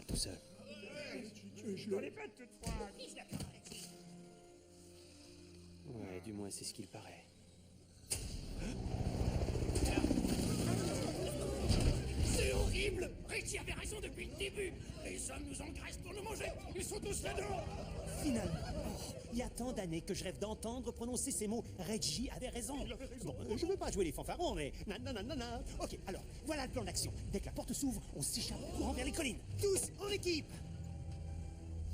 tout seul. Je l'ai pas toutefois. Ouais, du moins c'est ce qu'il paraît. C'est horrible! Richie avait raison depuis le début! Les hommes nous engraissent pour nous manger! Ils sont tous là-dedans! Finalement, il y a tant d'années que je rêve d'entendre prononcer ces mots. Reggie avait raison. Bon, je veux pas jouer les fanfarons, mais nanana. Ok, alors, voilà le plan d'action. Dès que la porte s'ouvre, on s'échappe courant vers les collines. Tous en équipe.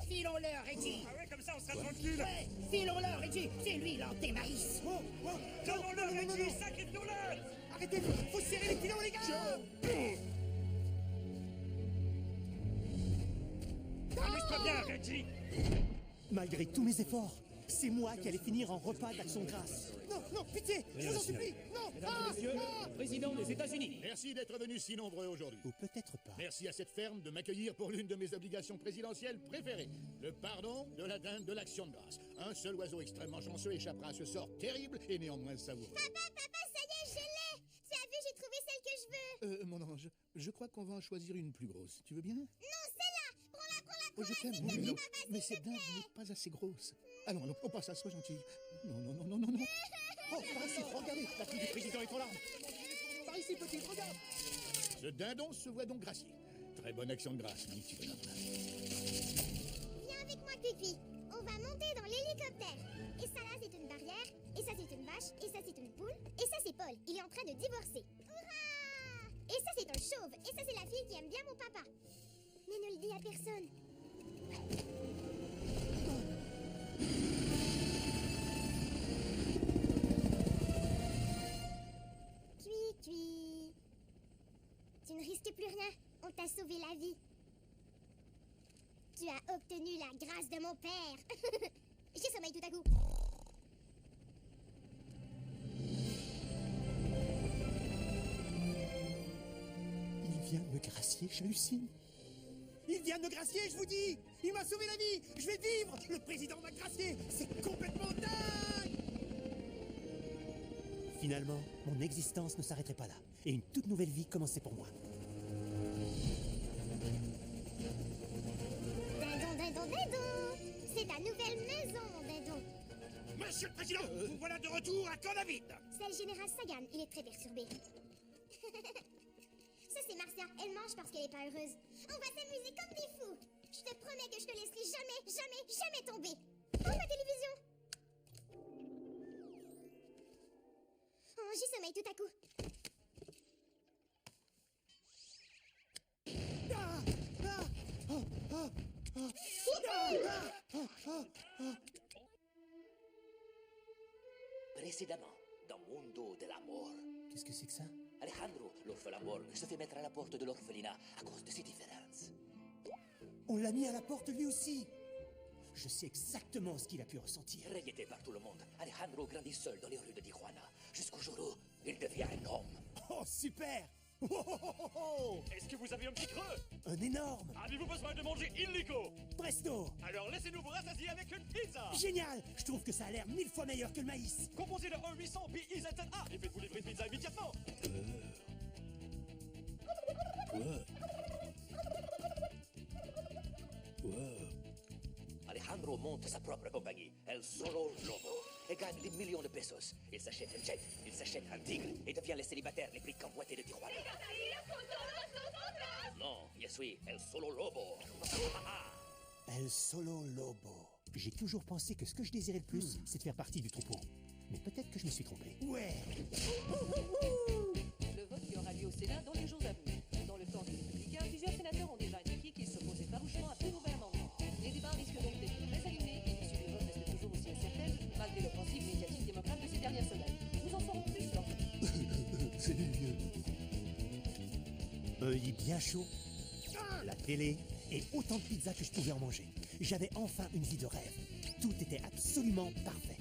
Filons-le, Reggie! Ah ouais, comme ça on sera tranquille. Ouais, filons-le, Reggie! C'est lui l'antémaïs! Donnons-le, Reggie, sacrifions-le. Arrêtez, faut serrer les filons, les gars. Amuse-toi bien, Reggie. Malgré tous mes efforts, c'est moi qui allais finir en repas d'action de grâce. Non, pitié, je vous en supplie. Non. Président des États-Unis! Merci d'être venus si nombreux aujourd'hui. Ou peut-être pas. Merci à cette ferme de m'accueillir pour l'une de mes obligations présidentielles préférées. Le pardon de la dinde de l'action de grâce. Un seul oiseau extrêmement chanceux échappera à ce sort terrible et néanmoins savoureux. Papa, ça y est, je l'ai. Tu as vu, j'ai trouvé celle que je veux. Mon ange, je crois qu'on va en choisir une plus grosse. Tu veux bien? Non, celle-là. Prends-la. Oh, je t'aime, s'il te plaît, non, papa, mais s'il cette te dinde plaît. n'est pas assez grosse. Allons, on passe à, sois gentil. Non. Oh, par ici, regardez, la fille du président est en larmes. Par ici, petite, regarde. Ce dindon se voit donc gracier. Très bonne action de grâce, mon petit bonhomme. Viens avec moi, Pipi. On va monter dans l'hélicoptère. Et ça là, c'est une barrière. Et ça, c'est une vache. Et ça, c'est une poule. Et ça, c'est Paul. Il est en train de divorcer. Hurrah! Et ça, c'est un chauve. Et ça, c'est la fille qui aime bien mon papa. Mais ne le dis à personne. Tui. Tu ne risques plus rien. On t'a sauvé la vie. Tu as obtenu la grâce de mon père. J'ai sommeil tout à coup. Il vient me gracier, j'hallucine. Il vient me gracier, je vous dis. Il m'a sauvé la vie. Je vais vivre. Le président m'a gracié. C'est complètement dingue. Finalement, mon existence ne s'arrêterait pas là. Et une toute nouvelle vie commençait pour moi. Dindon. C'est ta nouvelle maison, Dindon. Monsieur le Président, vous voilà de retour à Camp David! C'est le général Sagan. Il est très perturbé. Ça, c'est Marcia. Elle mange parce qu'elle est pas heureuse. On va s'amuser comme des fous. Je te promets que je te laisserai jamais tomber. Oh, ma télévision! Oh, j'ai sommeil tout à coup. Précédemment, dans Mundo de la Mort, Qu'est-ce que c'est que ça? Alejandro, l'orphelin mort, se fait mettre à la porte de l'orphelinat à cause de ses différences. On l'a mis à la porte lui aussi. Je sais exactement ce qu'il a pu ressentir. Rejeté par tout le monde, Alejandro grandit seul dans les rues de Tijuana, jusqu'au jour où il devient un homme. Oh, super! Oh, Est-ce que vous avez un petit creux? un énorme! Avez-vous besoin de manger illico? Presto! Alors laissez-nous vous rassasier avec une pizza! Génial! Je trouve que ça a l'air 1000 fois meilleur que le maïs. Composé de 1-800 PIZZA et faites-vous livrer une pizza immédiatement! Alejandro monte sa propre compagnie, El Solo Lobo, et gagne des millions de pesos. Il s'achète un jet, il s'achète un tigre, et devient le célibataire les plus convoités de Tijuana. Non, je suis El Solo Lobo. El Solo Lobo. J'ai toujours pensé que ce que je désirais le plus, c'est de faire partie du troupeau. Mais peut-être que je me suis trompé. Ouais! Le vote qui aura lieu au Sénat dans les jours à venir. Dans le camp des républicains, plusieurs sénateurs ont déjà indiqué qu'ils s'opposaient farouchement à tout nouvel amendement. Les débats risquent donc d'être très animés et l'issue du vote reste toujours aussi incertaine, malgré l'offensive médiatique démocrate de ces dernières semaines. Nous en saurons plus lors de... C'est vieux. Un lit bien chaud, la télé et autant de pizzas que je pouvais en manger. J'avais enfin une vie de rêve. Tout était absolument parfait.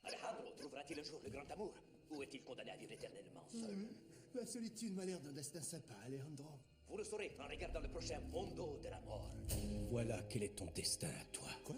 Alejandro trouvera-t-il un jour le grand amour? Ou est-il condamné à vivre éternellement seul? La solitude m'a l'air d'un destin sympa, Alejandro. Vous le saurez en regardant le prochain Mundo de la Mort. Voilà quel est ton destin à toi. Quoi?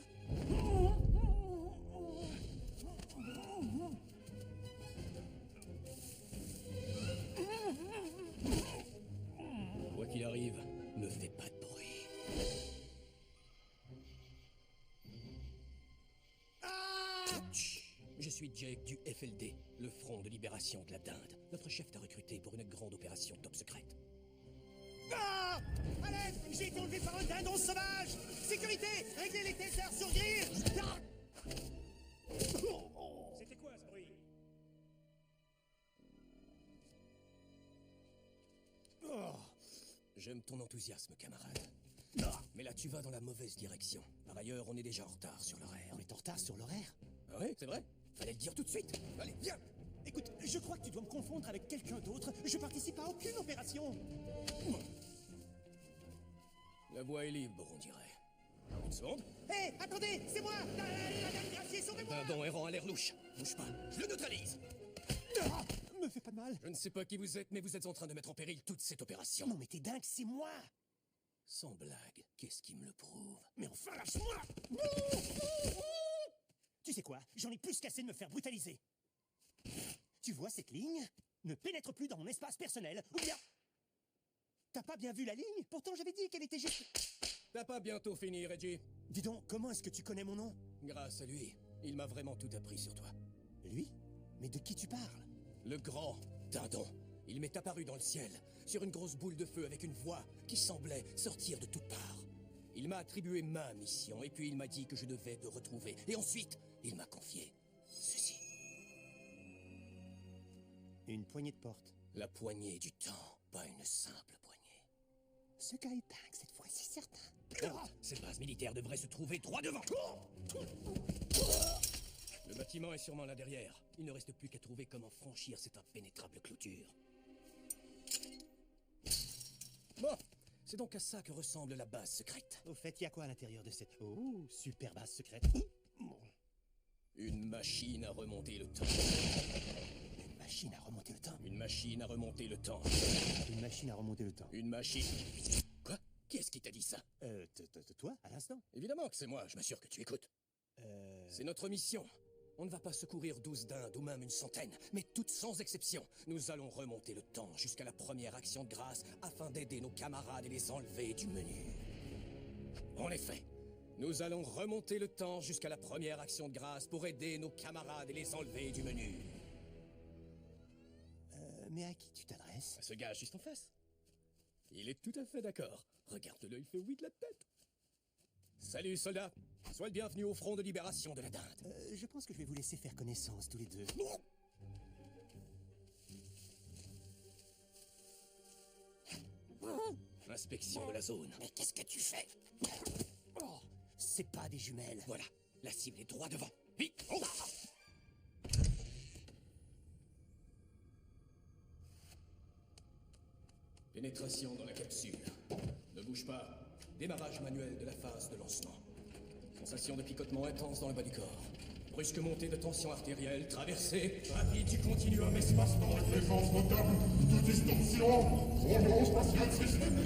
Chut. Je suis Jake du FLD, le Front de Libération de la Dinde. Notre chef t'a recruté pour une grande opération top secrète. Ah! Allez, j'ai été enlevé par un dindon sauvage! Sécurité! Réglez les tasers sur grille! Ah! C'était quoi ce bruit? Oh. J'aime ton enthousiasme, camarade. Mais là, tu vas dans la mauvaise direction. Par ailleurs, on est déjà en retard sur l'horaire. On est en retard sur l'horaire? Ah ouais, c'est vrai? Fallait le dire tout de suite. Allez, viens! Écoute, je crois que tu dois me confondre avec quelqu'un d'autre. Je participe à aucune opération. La voie est libre, on dirait. Une seconde. Hé, attendez, c'est moi! La dame Gracier, sauvez-moi! Dindon errant a l'air louche. Bouge pas, je le neutralise. Ah, me fais pas de mal. Je ne sais pas qui vous êtes, mais vous êtes en train de mettre en péril toute cette opération. Non mais t'es dingue, c'est moi! Sans blague, qu'est-ce qui me le prouve? Mais enfin, lâche-moi! Tu sais quoi? J'en ai plus qu'assez de me faire brutaliser. Tu vois cette ligne? Ne pénètre plus dans mon espace personnel, ou bien... T'as pas bien vu la ligne? Pourtant j'avais dit qu'elle était juste... T'as pas bientôt fini, Reggie? Dis donc, comment est-ce que tu connais mon nom? Grâce à lui, il m'a vraiment tout appris sur toi. Lui? Mais de qui tu parles? Le grand Dindon. Il m'est apparu dans le ciel, sur une grosse boule de feu avec une voix qui semblait sortir de toutes parts. Il m'a attribué ma mission, et puis il m'a dit que je devais te retrouver. Et ensuite, il m'a confié ceci. Une poignée de porte. La poignée du temps, pas une simple poignée. Ce gars est dingue cette fois, c'est certain. Cette base militaire devrait se trouver droit devant. Le bâtiment est sûrement là derrière. Il ne reste plus qu'à trouver comment franchir cette impénétrable clôture. Bon, c'est donc à ça que ressemble la base secrète. Au fait, il y a quoi à l'intérieur de cette... Oh, super base secrète. Une machine à remonter le temps. Une machine à remonter le temps. Une machine à remonter le temps. Une machine à remonter le temps. Une machine... Quoi? Qu'est-ce qui t'a dit ça? Toi, à l'instant? Évidemment que c'est moi, je m'assure que tu écoutes. C'est notre mission. On ne va pas secourir 12 dindes ou même une centaine, mais toutes sans exception. Nous allons remonter le temps jusqu'à la première action de grâce afin d'aider nos camarades et les enlever du menu. En effet, nous allons remonter le temps jusqu'à la première action de grâce pour aider nos camarades et les enlever du menu. Mais à qui tu t'adresses? À ce gars juste en face. Il est tout à fait d'accord. Regarde-le, il fait oui de la tête. Salut, soldat. Sois le bienvenu au Front de Libération de la Dinde. Je pense que je vais vous laisser faire connaissance tous les deux. Inspection de la zone. Mais qu'est-ce que tu fais? Oh, c'est pas des jumelles. Voilà, la cible est droit devant. Vite, oh! Pénétration dans la capsule. Ne bouge pas. Démarrage manuel de la phase de lancement. Sensation de picotement intense dans le bas du corps. Brusque montée de tension artérielle, traversée rapide du continuum espace-temps. Présence notable de distorsion. Chrono spatial système.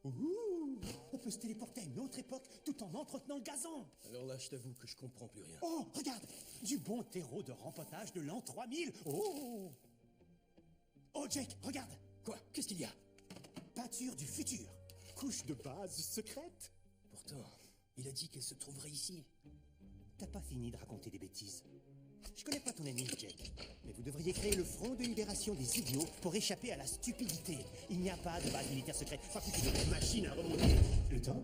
Ouh, on peut se téléporter à une autre époque tout en entretenant le gazon. Alors là, je t'avoue que je comprends plus rien. Oh, regarde, du bon terreau de rempotage de l'an 3000. Oh, oh, Jake, regarde. Quoi? Qu'est-ce qu'il y a? Peinture du futur. Couche de base secrète. Pourtant, il a dit qu'elle se trouverait ici. T'as pas fini de raconter des bêtises. Je connais pas ton ennemi, Jake, mais vous devriez créer le Front de Libération des Idiots pour échapper à la stupidité. Il n'y a pas de base militaire secrète, pas plus de machine à remonter le temps.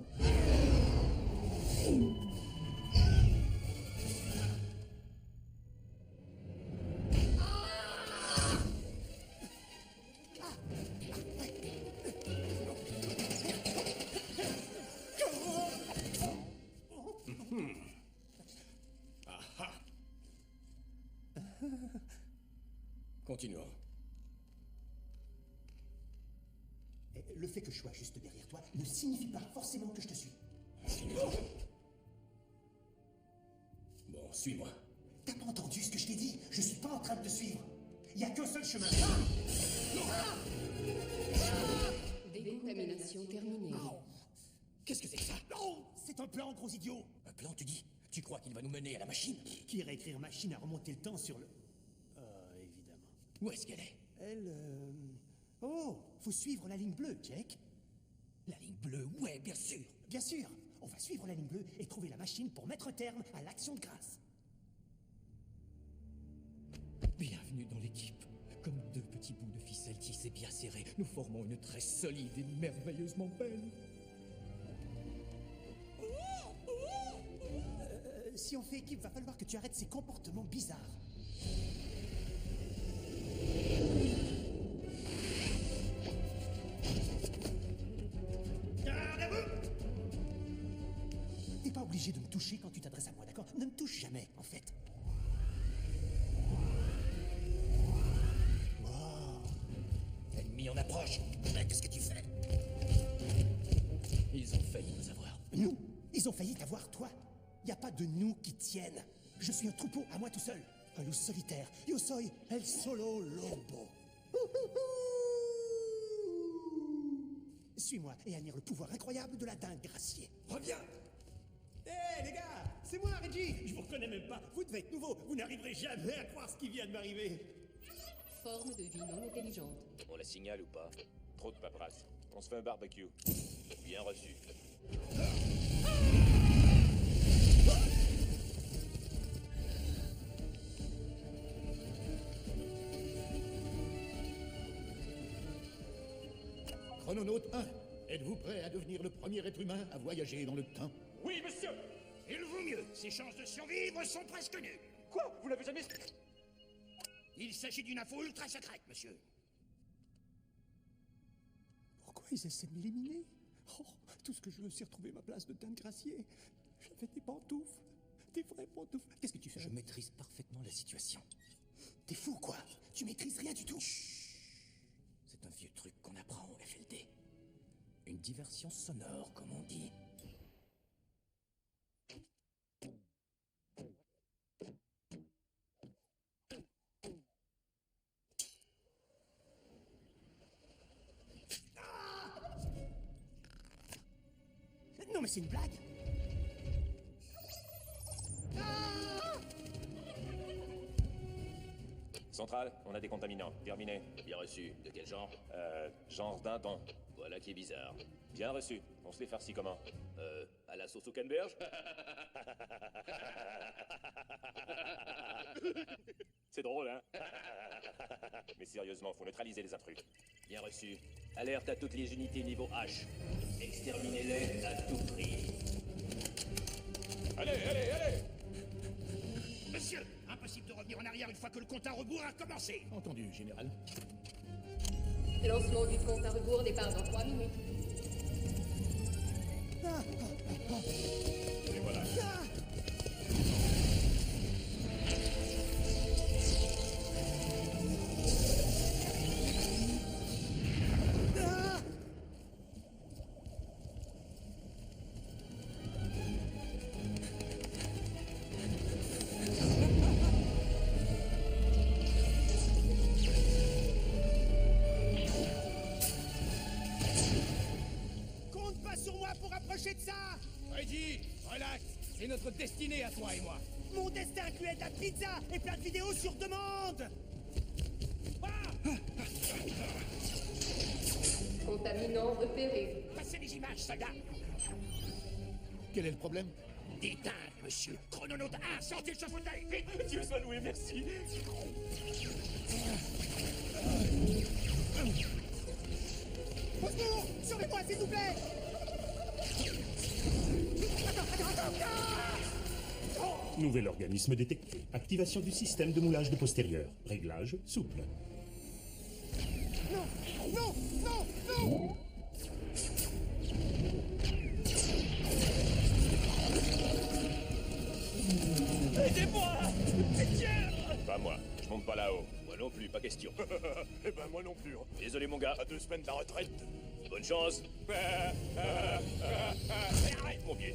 Continuons. Le fait que je sois juste derrière toi ne signifie pas forcément que je te suis. Bon, suis-moi. T'as pas entendu ce que je t'ai dit? Je suis pas en train de te suivre. Il y a qu'un seul chemin. Décontamination terminée. Qu'est-ce que c'est que ça? Non, c'est un plan, gros idiot. Un plan, tu dis? Tu crois qu'il va nous mener à la machine? Qui irait écrire machine à remonter le temps sur le... évidemment. Où est-ce qu'elle est? Elle, Oh, faut suivre la ligne bleue, Jake. La ligne bleue, ouais, bien sûr. Bien sûr. On va suivre la ligne bleue et trouver la machine pour mettre un terme à l'action de grâce. Bienvenue dans l'équipe. Comme deux petits bouts de ficelle tissés bien serrés, nous formons une tresse solide et merveilleusement belle. Si on fait équipe, va falloir que tu arrêtes ces comportements bizarres. T'es pas obligé de me toucher quand tu t'adresses à moi, d'accord? Ne me touche jamais, en fait. Ennemi en approche. Qu'est-ce que tu fais? Ils ont failli nous avoir. Nous? Ils ont failli t'avoir, toi? Y a pas de nous qui tiennent. Je suis un troupeau à moi tout seul. Un loup solitaire. Yo soy el solo lobo. Suis-moi et admire le pouvoir incroyable de la dingue gracier. Reviens! Hé les gars, c'est moi Reggie. Je vous reconnais même pas. Vous devez être nouveau. Vous n'arriverez jamais à croire ce qui vient de m'arriver. Forme de vie non intelligente. On la signale ou pas? Trop de paperasse. On se fait un barbecue. Bien reçu. Chrononaute 1, êtes-vous prêt à devenir le premier être humain à voyager dans le temps? Oui, monsieur! Il vaut mieux. Ses chances de survivre sont presque nulles. Quoi? Vous l'avez jamais... Il s'agit d'une info ultra secrète, monsieur. Pourquoi ils essaient de m'éliminer? Oh, tout ce que je me suis retrouvé ma place de dingue gracier. J'avais des pantoufles. Des vraies pantoufles. Qu'est-ce que tu fais? Je maîtrise parfaitement la situation. T'es fou, quoi? Tu maîtrises rien du tout. C'est un vieux truc qu'on apprend au FLD. Une diversion sonore, comme on dit. Non, mais c'est une blague. Centrale, on a des contaminants. Terminé. Bien reçu. De quel genre? Genre dindon. Voilà qui est bizarre. Bien reçu. On se les farcit comment? À la sauce au canneberge? C'est drôle, hein? Mais sérieusement, faut neutraliser les intrus. Bien reçu. Alerte à toutes les unités niveau H. Exterminez-les à tout prix. Allez, allez, allez! Monsieur, impossible de revenir en arrière une fois que le compte à rebours a commencé. Entendu, général. Lancement du compte à rebours, départ dans 3 minutes. Et voilà. Compte pas sur moi pour approcher de ça. Reggie, relax. C'est notre destinée à toi et moi. Mon destin incluait de la pizza et plein de vidéos sur demande. Contaminant repéré. Passez les images, soldats. Quel est le problème? Des dingues, monsieur. Chrononaute 1, sortez de ce fauteuil, vite. Dieu soit loué, merci. Au secours, sauvez-moi s'il vous plaît. Nouvel organisme détecté. Activation du système de moulage de postérieur. Réglage souple. Non, non, non, non. Aidez-moi! Pitié! Pas moi, je monte pas là-haut. Moi non plus, pas question. Eh ben moi non plus. Désolé mon gars. À 2 semaines de la retraite. Bonne chance. Arrête mon pied.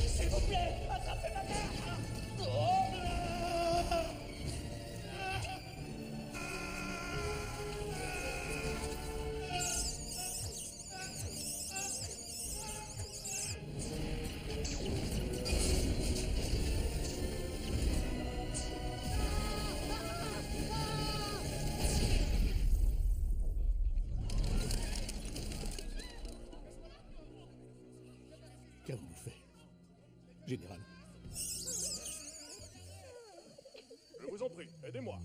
S'il vous plaît, attrapez ma mère. compris. Aidez-moi.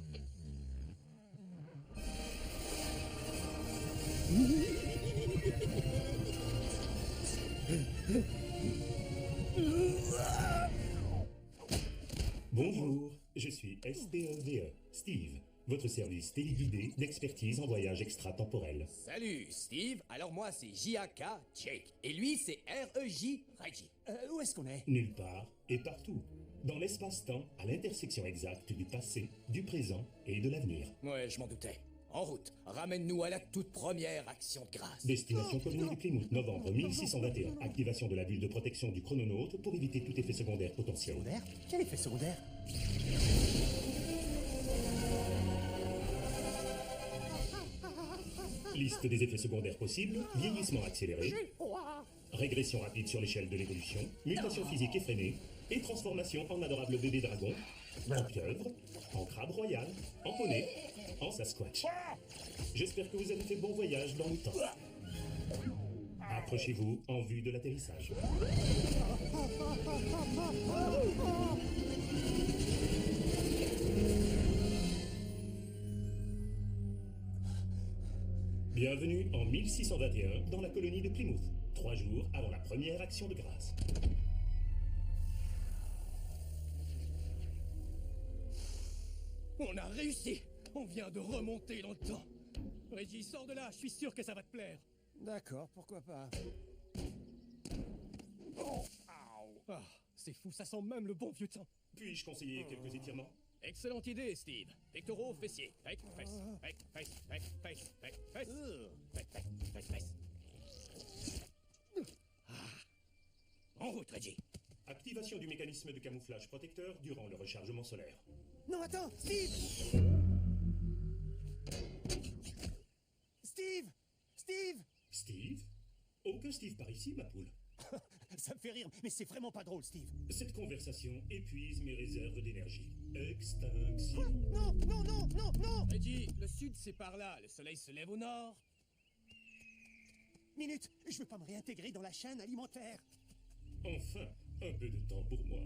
Bonjour, je suis STEVE, Steve, votre service téléguidé d'expertise en voyage extratemporel. Salut, Steve. Alors moi, c'est JAK, Jake. Et lui, c'est REJ, Reggie. Où est-ce qu'on est? Nulle part et partout. Dans l'espace-temps, à l'intersection exacte du passé, du présent et de l'avenir. Ouais, je m'en doutais. En route, ramène-nous à la toute première action de grâce. Destination colonie du Plymouth, novembre 1621. Activation de la bulle de protection du chrononaute pour éviter tout effet secondaire potentiel. Secondaire? Quel effet secondaire? Liste des effets secondaires possibles, vieillissement accéléré, régression rapide sur l'échelle de l'évolution, mutation physique effrénée, et transformation en adorable bébé dragon, en pieuvre, en crabe royal, en poney, en Sasquatch. J'espère que vous avez fait bon voyage dans le temps. Approchez-vous en vue de l'atterrissage. Bienvenue en 1621 dans la colonie de Plymouth, 3 jours avant la première action de grâce. On a réussi. On vient de remonter dans le temps. Reggie, sors de là, je suis sûr que ça va te plaire. D'accord, pourquoi pas. Ah, c'est fou, ça sent même le bon vieux temps. Puis-je conseiller quelques étirements? Excellente idée, Steve. Pectoraux, fessiers. Fesse, fesse, fesse, fesse, fesse, fesse, fesse, fesse, fesse, fesse, fesse. En route, Reggie. Activation du mécanisme de camouflage protecteur durant le rechargement solaire. Non, attends, Steve! Steve! Steve! Steve? Aucun Steve par ici, ma poule. Ça me fait rire, mais c'est vraiment pas drôle, Steve. Cette conversation épuise mes réserves d'énergie. Extinction. Quoi? Non, non, non, non, non! Reggie, le sud c'est par là, le soleil se lève au nord. Minute, je veux pas me réintégrer dans la chaîne alimentaire. Enfin, un peu de temps pour moi.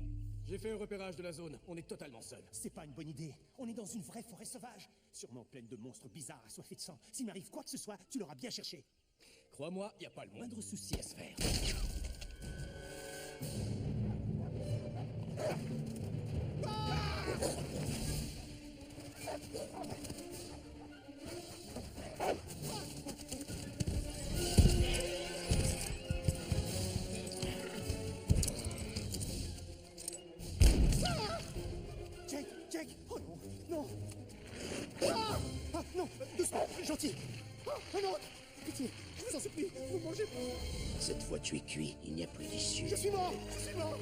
J'ai fait un repérage de la zone, on est totalement seul. C'est pas une bonne idée. On est dans une vraie forêt sauvage, sûrement pleine de monstres bizarres assoiffés de sang. S'il m'arrive quoi que ce soit, tu l'auras bien cherché. Crois-moi, y a pas le moindre souci à se faire. Jack, oh non, non. Ah, non, doucement, gentil. Oh non, pitié, je vous en supplie, ne me mangez pas. Cette fois tu es cuit, il n'y a plus d'issue. Je suis mort, je suis mort.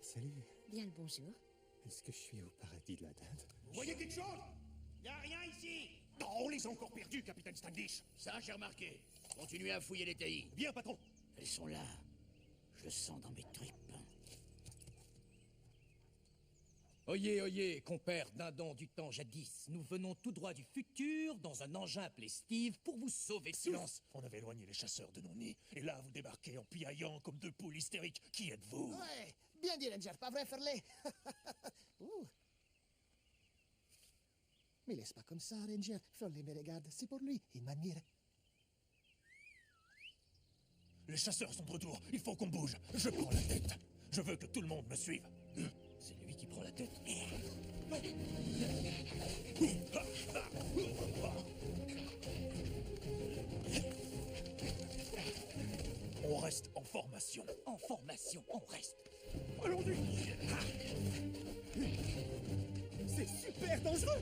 Salut. Bien le bonjour. Est-ce que je suis au paradis de la dinde? Vous voyez quelque chose? Y a rien ici. Non, on les a encore perdus, capitaine Standish. Ça, j'ai remarqué. Continuez à fouiller les taillis. Bien, patron. Elles sont là. Je le sens dans mes tripes. Oyez, oyez, compère dindon du temps jadis. Nous venons tout droit du futur dans un engin appelé Steve pour vous sauver. Silence. On avait éloigné les chasseurs de nos nids. Et là, vous débarquez en piaillant comme deux poules hystériques. Qui êtes-vous? Ouais, bien dit, Ranger, pas vrai, Ferley? Ouh. Mais laisse pas comme ça, Ranger. Ferley me regarde, c'est pour lui, il m'admire. Les chasseurs sont de retour. Il faut qu'on bouge. Je prends la tête. Je veux que tout le monde me suive. C'est lui qui prend la tête. On reste en formation. En formation, on reste. Allons-y. C'est super dangereux.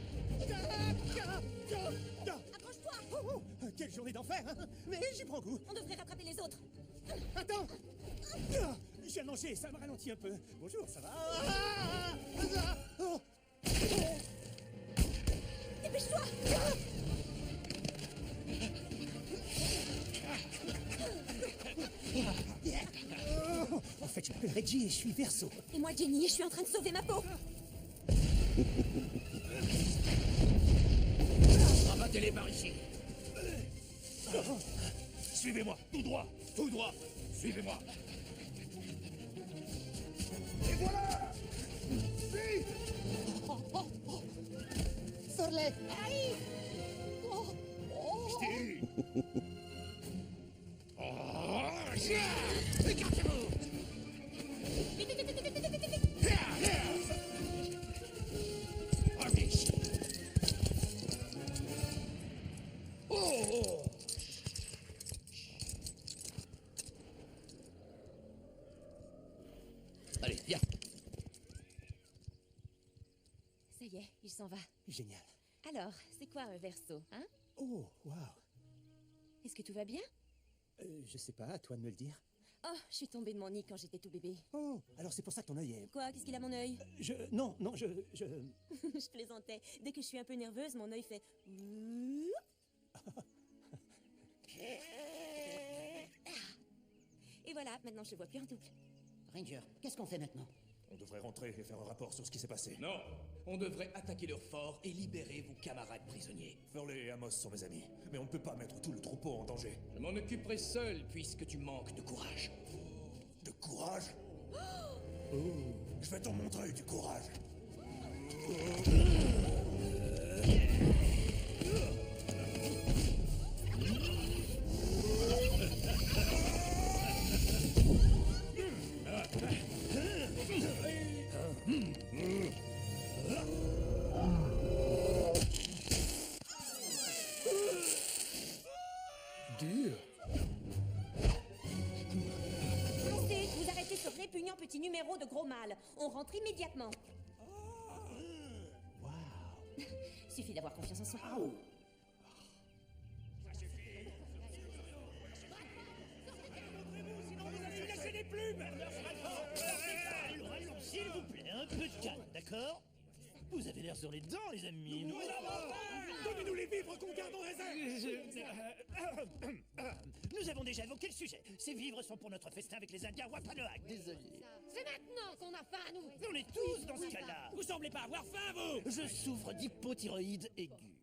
Accroche-toi. Oh, quelle journée d'enfer, hein. Mais j'y prends goût. On devrait rattraper les autres. Attends. Je viens de manger, ça me ralentit un peu. Bonjour, ça va? Oh. Dépêche-toi. En fait, je m'appelle Reggie et je suis Verseau. Et moi, Jenny, et je suis en train de sauver ma peau. Rabattez Mettez-les par ici. Suivez-moi, tout droit, tout droit. Suivez-moi. Et voilà. Vite. Sorlet. Aïe. Ch'ti. Écartez-vous. Oh. Allez, viens. Ça y est, il s'en va. Génial. Alors, c'est quoi un verso, hein? Oh, waouh. Est-ce que tout va bien? Je sais pas, à toi de me le dire. Oh, je suis tombée de mon nid quand j'étais tout bébé. Oh, alors c'est pour ça que ton œil est... Quoi? Qu'est-ce qu'il a mon œil? Non, je... Je plaisantais. Dès que je suis un peu nerveuse, mon œil fait... Et voilà, maintenant je le vois plus en double. Ranger, qu'est-ce qu'on fait maintenant? On devrait rentrer et faire un rapport sur ce qui s'est passé. Non, on devrait attaquer leur fort et libérer vos camarades prisonniers. Furley et Amos sont mes amis, mais on ne peut pas mettre tout le troupeau en danger. Je m'en occuperai seul puisque tu manques de courage. De courage? Je vais t'en montrer du courage. Dur. Assez, vous arrêtez ce répugnant petit numéro de gros mâle. On rentre immédiatement. Suffit d'avoir confiance en soi. Lâchez les plumes. Allons, s'il vous plaît, un peu de calme, d'accord? Vous avez l'air sur les dents, les amis. Donnez-nous les vivres qu'on garde en réserve. Nous avons déjà évoqué le sujet. Ces vivres sont pour notre festin avec les Indiens Wampanoag. Désolé. C'est maintenant qu'on a faim à nous. On est tous dans ce cas-là. Vous semblez pas avoir faim, vous. Je souffre d'hypothyroïde aiguë.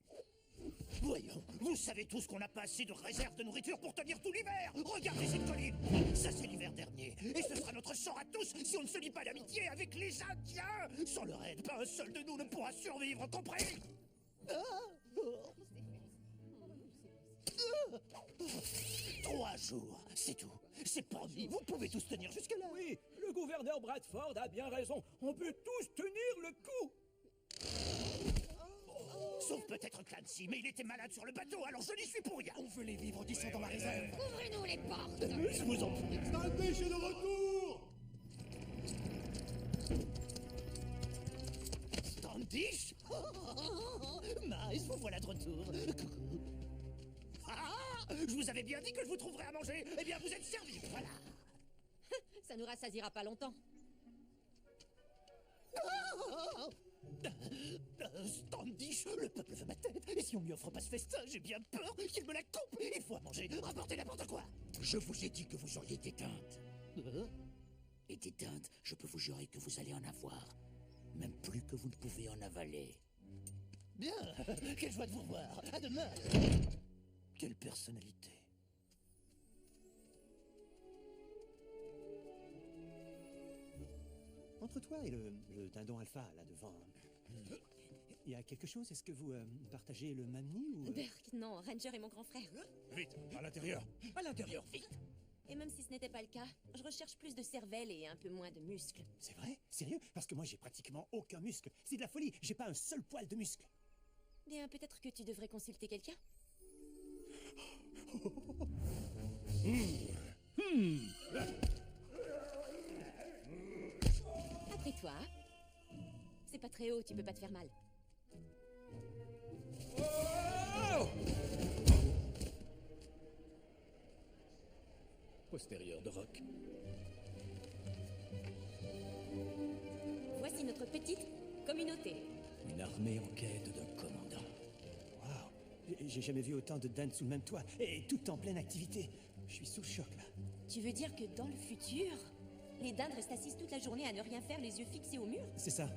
Voyons, vous savez tous qu'on n'a pas assez de réserve de nourriture pour tenir tout l'hiver. Regardez cette colline. Ça, c'est l'hiver dernier. Et ce sera notre sort à tous si on ne se lie pas d'amitié avec les Indiens. Sans leur aide, pas un seul de nous ne pourra survivre, compris? 3 jours, c'est tout. C'est promis, vous pouvez tous tenir jusque-là. Oui, le gouverneur Bradford a bien raison. On peut tous tenir le coup. Sauf peut-être Clancy, mais il était malade sur le bateau, alors je n'y suis pour rien. On veut les vivres qui sont dans la réserve. Ouvrez-nous les portes. Je vous en prie. Standish est de retour. Standish? Miles, vous voilà de retour. Coucou. Je vous avais bien dit que je vous trouverais à manger. Eh bien, vous êtes servis, voilà. Ça nous rassasiera pas longtemps. Standish, le peuple veut ma tête. Et si on lui offre pas ce festin, j'ai bien peur qu'il me la coupe. Il faut à manger, rapportez n'importe quoi. Je vous ai dit que vous auriez des dindes. Et des dindes, je peux vous jurer que vous allez en avoir. Même plus que vous ne pouvez en avaler. Bien, quelle joie de vous revoir. À demain. Quelle personnalité. Entre toi et le dindon alpha, là devant, il y a quelque chose? Est-ce que vous partagez le même nid ou... Berk, non, Ranger est mon grand frère. Vite, à l'intérieur. À l'intérieur, vite. Et même si ce n'était pas le cas, je recherche plus de cervelle et un peu moins de muscles. C'est vrai? Sérieux? Parce que moi, j'ai pratiquement aucun muscle. C'est de la folie, j'ai pas un seul poil de muscle. Bien, peut-être que tu devrais consulter quelqu'un. Après toi. C'est pas très haut, tu peux pas te faire mal. Postérieur de roc. Voici notre petite communauté. Une armée en quête d'un commandant. Waouh! J'ai jamais vu autant de dindes sous le même toit, et tout en pleine activité. Je suis sous le choc, là. Tu veux dire que dans le futur, les dindes restent assises toute la journée à ne rien faire, les yeux fixés au mur? C'est ça.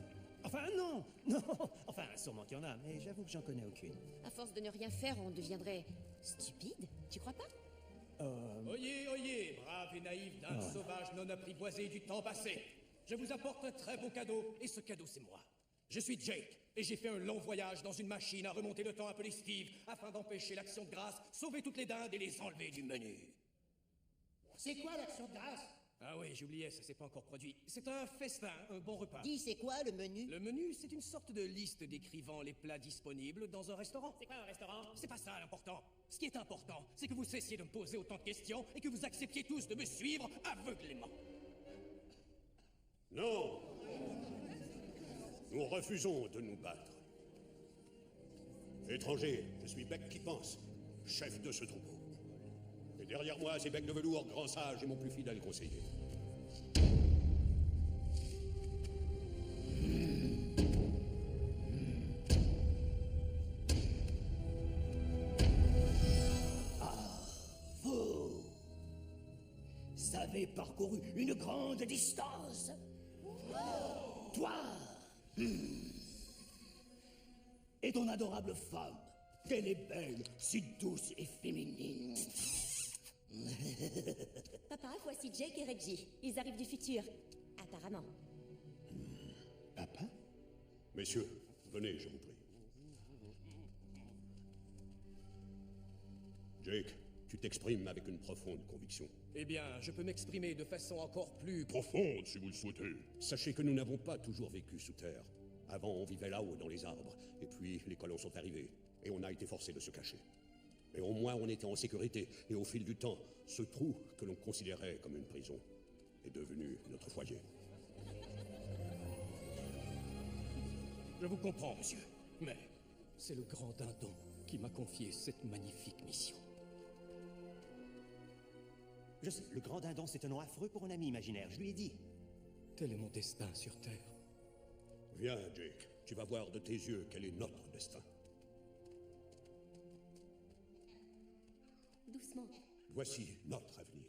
Enfin, non. Non. Enfin, sûrement qu'il y en a, mais j'avoue que j'en connais aucune. À force de ne rien faire, on deviendrait stupide, tu crois pas? Oyez, oyez, brave et naïf d'un sauvage non apprivoisé du temps passé. Je vous apporte un très beau cadeau, et ce cadeau, c'est moi. Je suis Jake, et j'ai fait un long voyage dans une machine à remonter le temps appelée Steve, afin d'empêcher l'action de grâce, sauver toutes les dindes et les enlever du menu. C'est quoi l'action de grâce? Ah oui, j'oubliais, ça s'est pas encore produit. C'est un festin, un bon repas. Dis, c'est quoi le menu? Le menu, c'est une sorte de liste décrivant les plats disponibles dans un restaurant. C'est quoi un restaurant? C'est pas ça l'important. Ce qui est important, c'est que vous cessiez de me poser autant de questions et que vous acceptiez tous de me suivre aveuglément. Non! Nous refusons de nous battre. Étranger, je suis Bec qui pense, chef de ce troupeau. Et derrière moi, c'est Bec de velours, grand sage et mon plus fidèle conseiller. Vous avez parcouru une grande distance. Toi et ton adorable femme, qu'elle est belle, si douce et féminine. Papa, voici Jake et Reggie. Ils arrivent du futur. Apparemment. Papa? Messieurs, venez, je vous prie. Jake, tu t'exprimes avec une profonde conviction. Eh bien, je peux m'exprimer de façon encore plus profonde, si vous le souhaitez. Sachez que nous n'avons pas toujours vécu sous terre. Avant, on vivait là-haut, dans les arbres. Et puis, les colons sont arrivés. Et on a été forcés de se cacher. Mais au moins, on était en sécurité. Et au fil du temps, ce trou que l'on considérait comme une prison est devenu notre foyer. Je vous comprends, monsieur. Mais c'est le grand dindon qui m'a confié cette magnifique mission. Je sais, le grand dindon, c'est un nom affreux pour un ami imaginaire, je lui ai dit. Tel est mon destin sur Terre. Viens, Jake. Tu vas voir de tes yeux quel est notre destin. Doucement. Voici notre avenir.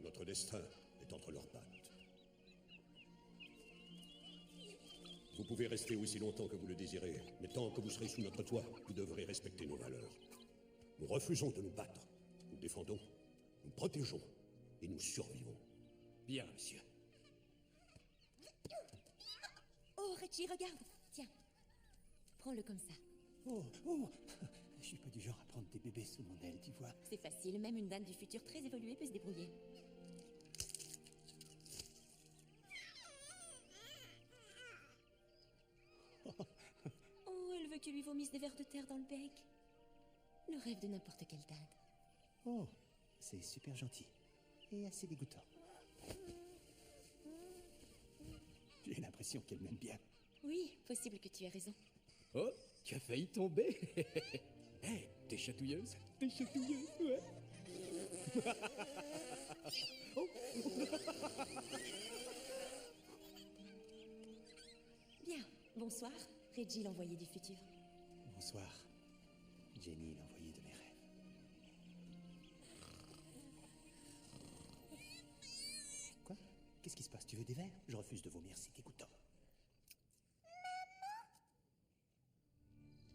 Notre destin est entre leurs pattes. Vous pouvez rester aussi longtemps que vous le désirez, mais tant que vous serez sous notre toit, vous devrez respecter nos valeurs. Nous refusons de nous battre. Nous défendons, nous protégeons et nous survivons. Bien, monsieur. Oh, Reggie, regarde. Tiens. Prends-le comme ça. Oh. Je suis pas du genre à prendre des bébés sous mon aile, tu vois. C'est facile, même une dame du futur très évoluée peut se débrouiller. Oh, elle veut qu'il lui vomisse des vers de terre dans le bec. Le rêve de n'importe quelle dinde. Oh, c'est super gentil. Et assez dégoûtant. J'ai l'impression qu'elle m'aime bien. Oui, possible que tu aies raison. Oh, tu as failli tomber. Hé, t'es chatouilleuse? T'es chatouilleuse, ouais. Oh. Bien, bonsoir, Reggie, l'envoyé du futur. Bonsoir, Jenny, l'envoyée de mes rêves. Quoi? Qu'est-ce qui se passe? Tu veux des verres? Je refuse de vomir, c'est dégoûtant.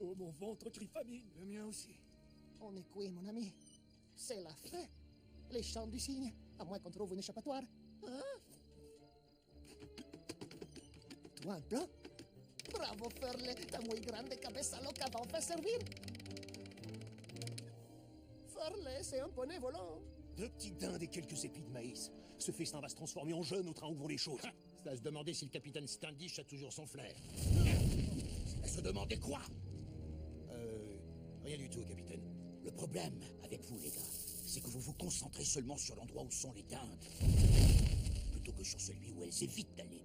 Oh, mon ventre crie famine. Le mien aussi. On est coué, mon ami. C'est la fin. Les chants du cygne, à moins qu'on trouve un échappatoire. Hein? Toi, un plan? Bravo, Furley. T'as muy grande cabeza loca, va enfin servir. Furley, c'est un poney volant. 2 petites dindes et quelques épis de maïs. Ce festin va se transformer en jeûne au train où vont les choses. C'est à se demander si le capitaine Standish a toujours son flair. À se demander quoi? Rien du tout, capitaine. Le problème avec vous, les gars, c'est que vous vous concentrez seulement sur l'endroit où sont les dindes, plutôt que sur celui où elles évitent d'aller.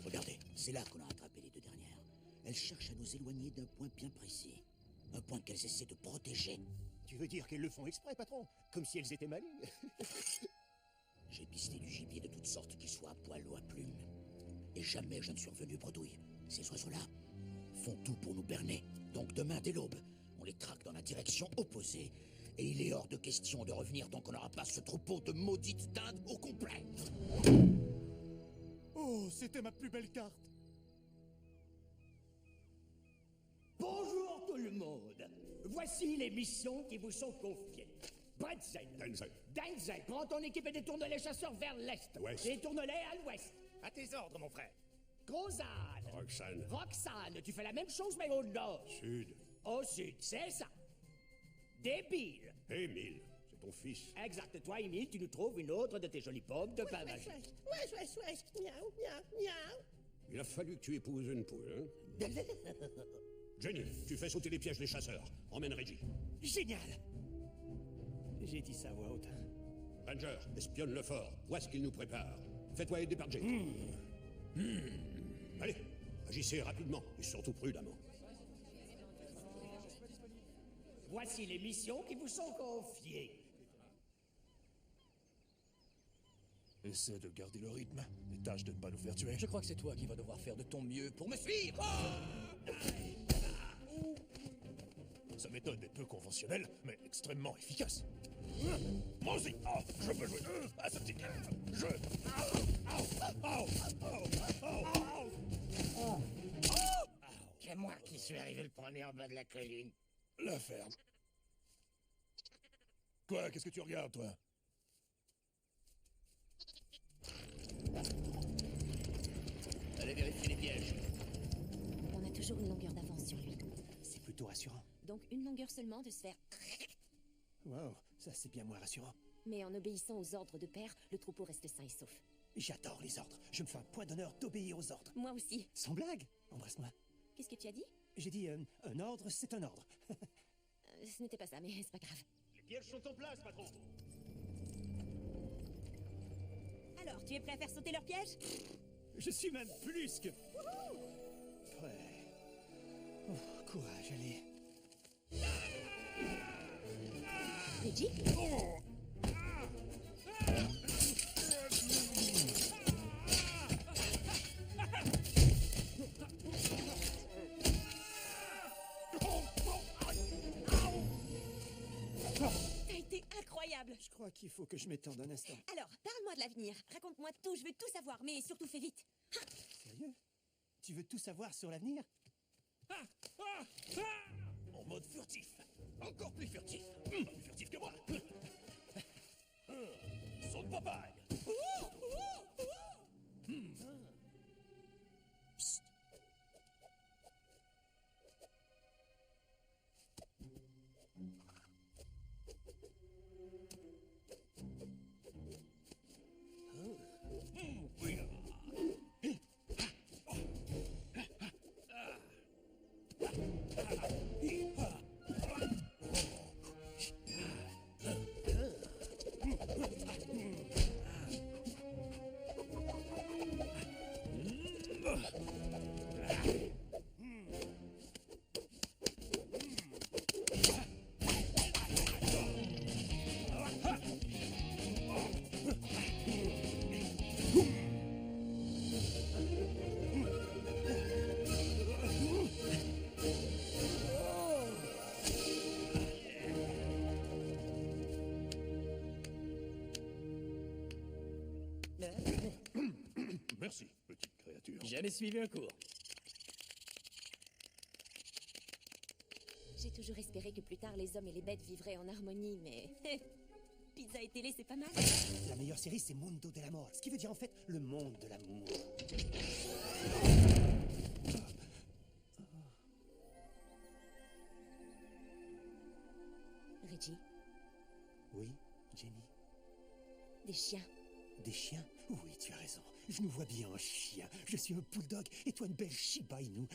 Regardez, c'est là qu'on a attrapé les 2 dernières. Elles cherchent à nous éloigner d'un point bien précis. Un point qu'elles essaient de protéger. Tu veux dire qu'elles le font exprès, patron? Comme si elles étaient malignes? J'ai pisté du gibier de toutes sortes, qu'il soit à poil ou à plumes. Et jamais je ne suis revenu bredouille. Ces oiseaux-là font tout pour nous berner. Donc demain, dès l'aube, on les traque dans la direction opposée. Et il est hors de question de revenir tant qu'on n'aura pas ce troupeau de maudites dindes au complet. Oh, c'était ma plus belle carte. Bonjour tout le monde. Voici les missions qui vous sont confiées. Bretzel. Denzel, prends ton équipe et détourne les chasseurs vers l'est. Détourne-les à l'ouest. À tes ordres, mon frère. Crozane. Roxane, tu fais la même chose mais au nord. Sud. Au sud, c'est ça. Débile. Émile, c'est ton fils. Exact. Toi, Émile, tu nous trouves une autre de tes jolies pommes de pain magique. Wesh, miaou, miaou, miaou. Il a fallu que tu épouses une poule, hein? Jenny, tu fais sauter les pièges des chasseurs. Emmène Reggie. Génial. J'ai dit ça à voix haute. Ranger, espionne le fort. Vois ce qu'il nous prépare. Fais-toi aider par Jay. Allez, agissez rapidement et surtout prudemment. Voici les missions qui vous sont confiées. Essaie de garder le rythme et tâche de ne pas nous faire tuer. Je crois que c'est toi qui vas devoir faire de ton mieux pour me suivre. Sa méthode est peu conventionnelle, mais extrêmement efficace. Moi aussi, je peux jouer à ce petit jeu. C'est moi qui suis arrivé le premier en bas de la colline. La ferme. Quoi, qu'est-ce que tu regardes, toi? Allez vérifier les pièges. On a toujours une longueur d'avance sur lui. C'est plutôt rassurant. Donc une longueur seulement de se faire... Wow, ça c'est bien moins rassurant. Mais en obéissant aux ordres de père, le troupeau reste sain et sauf. J'adore les ordres. Je me fais un point d'honneur d'obéir aux ordres. Moi aussi. Sans blague. Embrasse-moi. Qu'est-ce que tu as dit? J'ai dit un ordre, c'est un ordre. Ce n'était pas ça, mais c'est pas grave. Les pièges sont en place, patron. Alors, tu es prêt à faire sauter leurs pièges? Je suis même plus que... Ouais. Oh, courage, allez. Reggie? Ça a été incroyable. Je crois qu'il faut que je m'étende un instant. Alors, parle-moi de l'avenir. Raconte-moi tout, je veux tout savoir, mais surtout fais vite. Sérieux? Tu veux tout savoir sur l'avenir? En mode furtif. Encore plus furtif. Plus furtif que moi. Saute Popeye. Psst. Merci, petite créature. Jamais suivi un cours. J'ai toujours espéré que plus tard les hommes et les bêtes vivraient en harmonie, mais... Pizza et télé, c'est pas mal. La meilleure série, c'est Mundo de l'Amor, ce qui veut dire en fait le monde de l'amour. Reggie, Oui, Jenny. des chiens. Des chiens? Oui, tu as raison. Je nous vois bien en chien. Je suis un bulldog et toi une belle Shiba Inu.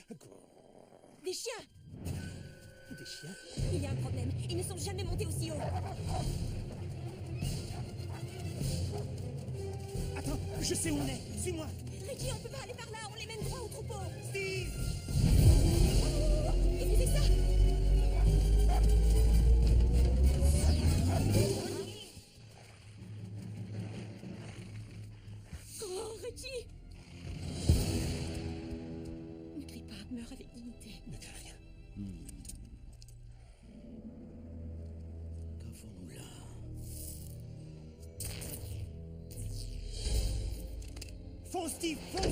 Des chiens! Des chiens? Il y a un problème. Ils ne sont jamais montés aussi haut. Attends, je sais où on est. Suis-moi. Reggie, on peut pas aller par là. On les mène droit au troupeau. Steve! Écoutez ça! Oh, Reggie! Ne crie pas, meurs avec dignité. Ne crie rien. Qu'avons-nous là? Fonce, Steve, fonce!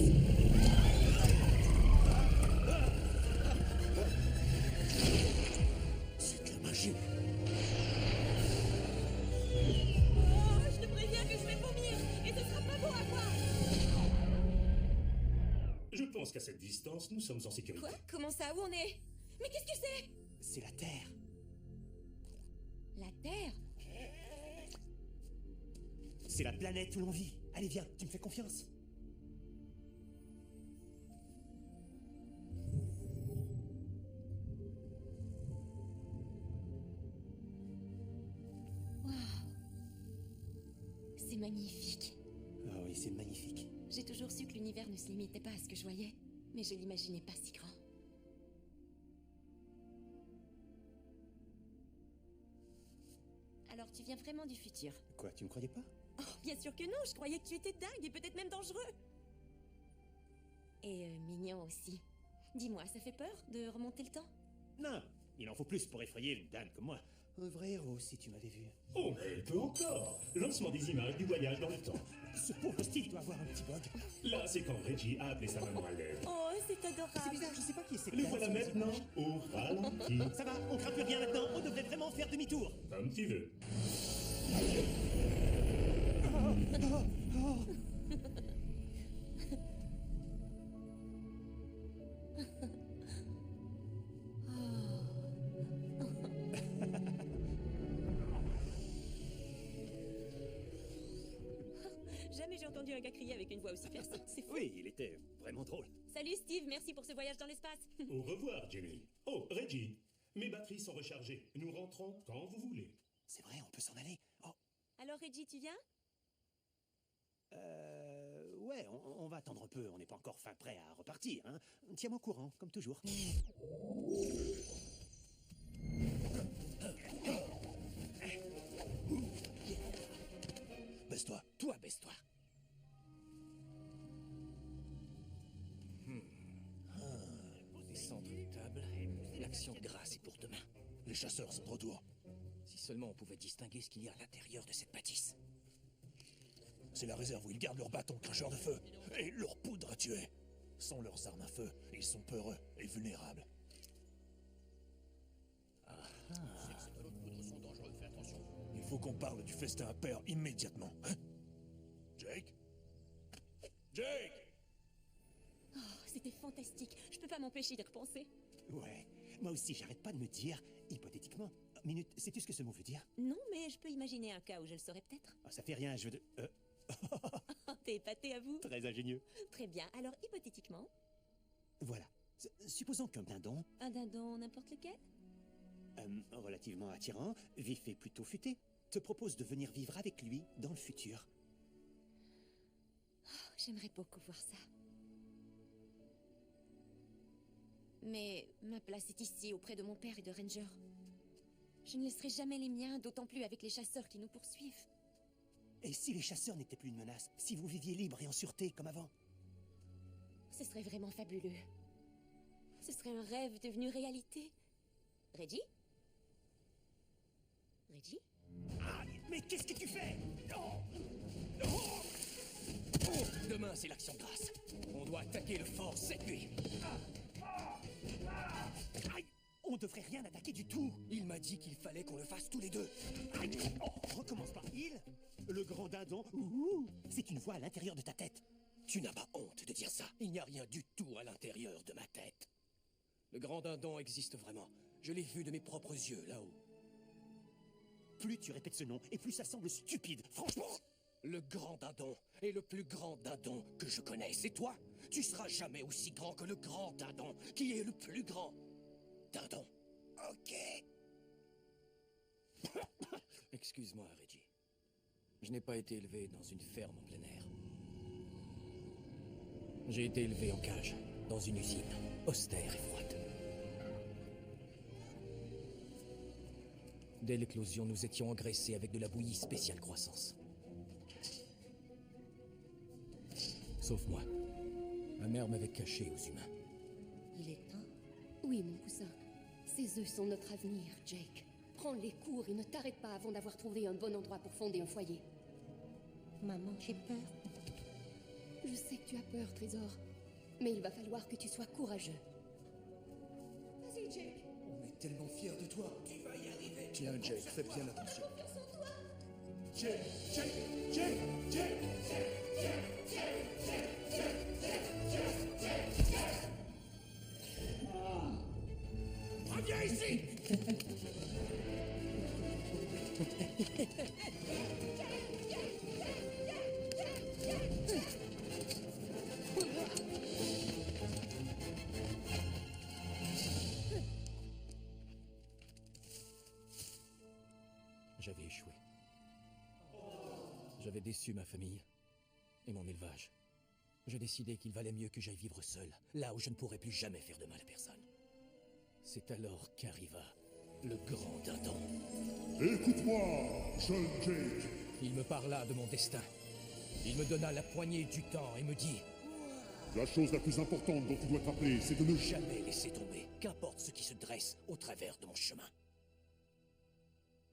C'est de la magie. Oh, je te préviens que je vais vomir et ce sera pas beau à voir. Je pense qu'à cette distance, nous sommes en sécurité. Quoi? Comment ça? Où on est? Mais qu'est-ce que c'est? C'est la Terre. La Terre? C'est la planète où l'on vit. Allez, viens, tu me fais confiance. Waouh. C'est magnifique. Ah oui, c'est magnifique. J'ai toujours su que l'univers ne se limitait pas à ce que je voyais, mais je l'imaginais pas si grand. Alors tu viens vraiment du futur? Quoi, tu me croyais pas? Oh, bien sûr que non, je croyais que tu étais dingue et peut-être même dangereux. Et mignon aussi. Dis-moi, ça fait peur de remonter le temps? Non, il en faut plus pour effrayer une dame comme moi. Un vrai héros, si tu m'avais vu. Oh, mais elle peut encore. Lancement des images du voyage dans le temps. Ce pauvre Steve doit avoir un petit bug. Là, c'est quand Reggie a appelé sa maman à l'aide. Oh, c'est adorable. C'est bizarre, je sais pas qui est cette Le dame voilà sur les maintenant images. au ralenti. Ça va, on craint plus rien maintenant, on devrait vraiment faire demi-tour. Comme tu veux. Jamais j'ai entendu un gars crier avec une voix aussi perçante, c'est fou. Oui, il était vraiment drôle. Salut Steve, merci pour ce voyage dans l'espace. Au revoir, Jimmy. Oh, Reggie, mes batteries sont rechargées. Nous rentrons quand vous voulez. C'est vrai, on peut s'en aller. Oh, Alors Reggie, tu viens? ouais, on va attendre un peu, on n'est pas encore fin prêt à repartir, hein. Tiens-moi au courant, comme toujours. Baisse-toi. Toi, baisse-toi. Descendre une table. L'action de grâce est pour demain. Les chasseurs sont de retour. Si seulement on pouvait distinguer ce qu'il y a à l'intérieur de cette bâtisse. C'est la réserve où ils gardent leurs bâtons cracheurs de feu et leur poudre à tuer. Sans leurs armes à feu, ils sont peureux et vulnérables. Il faut qu'on parle du festin à pair immédiatement. Hein? Jake? Jake! Oh, c'était fantastique. Je peux pas m'empêcher d'y repenser. Ouais, moi aussi, j'arrête pas de me dire, hypothétiquement... Minute, sais-tu ce que ce mot veut dire? Non, mais je peux imaginer un cas où je le saurais peut-être. Ah, ça fait rien, je veux... T'es épaté à vous? Très ingénieux. Très bien. Alors, hypothétiquement... Voilà. Supposons qu'un dindon... Un dindon n'importe lequel? Relativement attirant, vif et plutôt futé, te propose de venir vivre avec lui dans le futur. Oh, j'aimerais beaucoup voir ça. Mais ma place est ici, auprès de mon père et de Ranger. Je ne laisserai jamais les miens, d'autant plus avec les chasseurs qui nous poursuivent. Et si les chasseurs n'étaient plus une menace? Si vous viviez libre et en sûreté, comme avant? Ce serait vraiment fabuleux. Ce serait un rêve devenu réalité. Reggie? Reggie? Ah, mais qu'est-ce que tu fais? Demain, c'est l'action de grâce. On doit attaquer le fort cette nuit. Aïe, on devrait rien attaquer du tout. Il m'a dit qu'il fallait qu'on le fasse tous les deux. Aïe, oh, recommence par il. Le grand dindon. Ouh, c'est une voix à l'intérieur de ta tête. Tu n'as pas honte de dire ça. Il n'y a rien du tout à l'intérieur de ma tête. Le grand dindon existe vraiment. Je l'ai vu de mes propres yeux, là-haut. Plus tu répètes ce nom, et plus ça semble stupide, franchement. Le grand dindon est le plus grand dindon que je connaisse. Et toi, tu seras jamais aussi grand que le grand dindon, qui est le plus grand dindon. Ok. Excuse-moi, Reggie. Je n'ai pas été élevé dans une ferme en plein air. J'ai été élevé en cage, dans une usine, austère et froide. Dès l'éclosion, nous étions engraissés avec de la bouillie spéciale croissance. Sauf moi. Ma mère m'avait caché aux humains. Il est temps. Oui, mon cousin. Ces œufs sont notre avenir, Jake. Prends les cours et ne t'arrête pas avant d'avoir trouvé un bon endroit pour fonder un foyer. Maman, j'ai peur. Je sais que tu as peur, Trésor. Mais il va falloir que tu sois courageux. Vas-y, Jake. On est tellement fiers de toi. Tu vas y arriver. Tiens, Jake, fais bien attention. Jake, Jake, Jake, Jake, Reviens ici! J'avais échoué. J'avais déçu ma famille et mon élevage. J'ai décidé qu'il valait mieux que j'aille vivre seul, là où je ne pourrais plus jamais faire de mal à personne. C'est alors qu'arriva le grand dindon. Écoute-moi, jeune Jake. Il me parla de mon destin. Il me donna la poignée du temps et me dit... La chose la plus importante dont tu dois te rappeler, c'est de ne jamais laisser tomber, qu'importe ce qui se dresse au travers de mon chemin.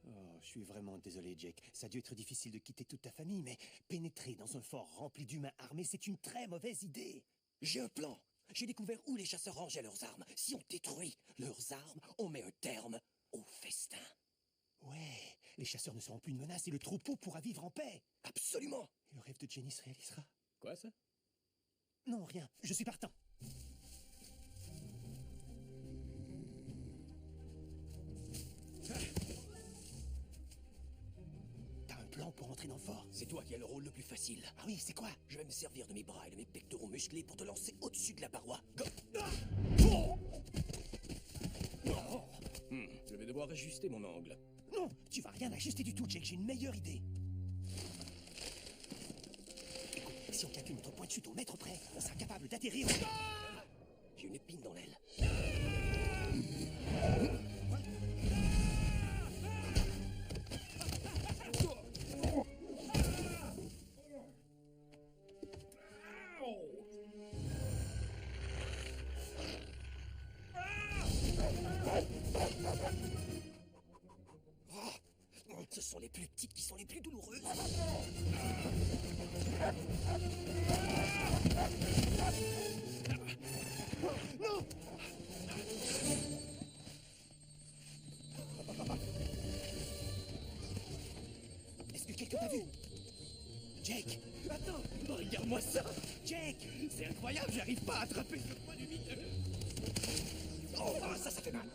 Oh, je suis vraiment désolé, Jake. Ça a dû être difficile de quitter toute ta famille, mais pénétrer dans un fort rempli d'humains armés, c'est une très mauvaise idée. J'ai un plan. J'ai découvert où les chasseurs rangeaient leurs armes. Si on détruit leurs armes, on met un terme au festin. Ouais, les chasseurs ne seront plus une menace et le troupeau pourra vivre en paix. Absolument. Et le rêve de Jenny se réalisera. Quoi, ça? Non, rien. Je suis partant. T'as un plan pour entrer dans le fort? C'est toi qui as le rôle le plus facile. Ah oui, c'est quoi? Je vais me servir de mes bras et de mes pectoraux musclés pour te lancer au-dessus de la paroi. Je vais devoir ajuster mon angle. Non, tu vas rien ajuster du tout, Jake. J'ai une meilleure idée. Écoute, si on calcule notre point de chute au mètre près, on sera capable d'atterrir. J'ai une épine dans l'aile. Ce sont les plus petites qui sont les plus douloureuses. Non! Est-ce que quelqu'un t'a vu? Jake! Attends! Regarde-moi ça! Jake! C'est incroyable, j'arrive pas à attraper ce point du miteux! Oh, ça fait mal!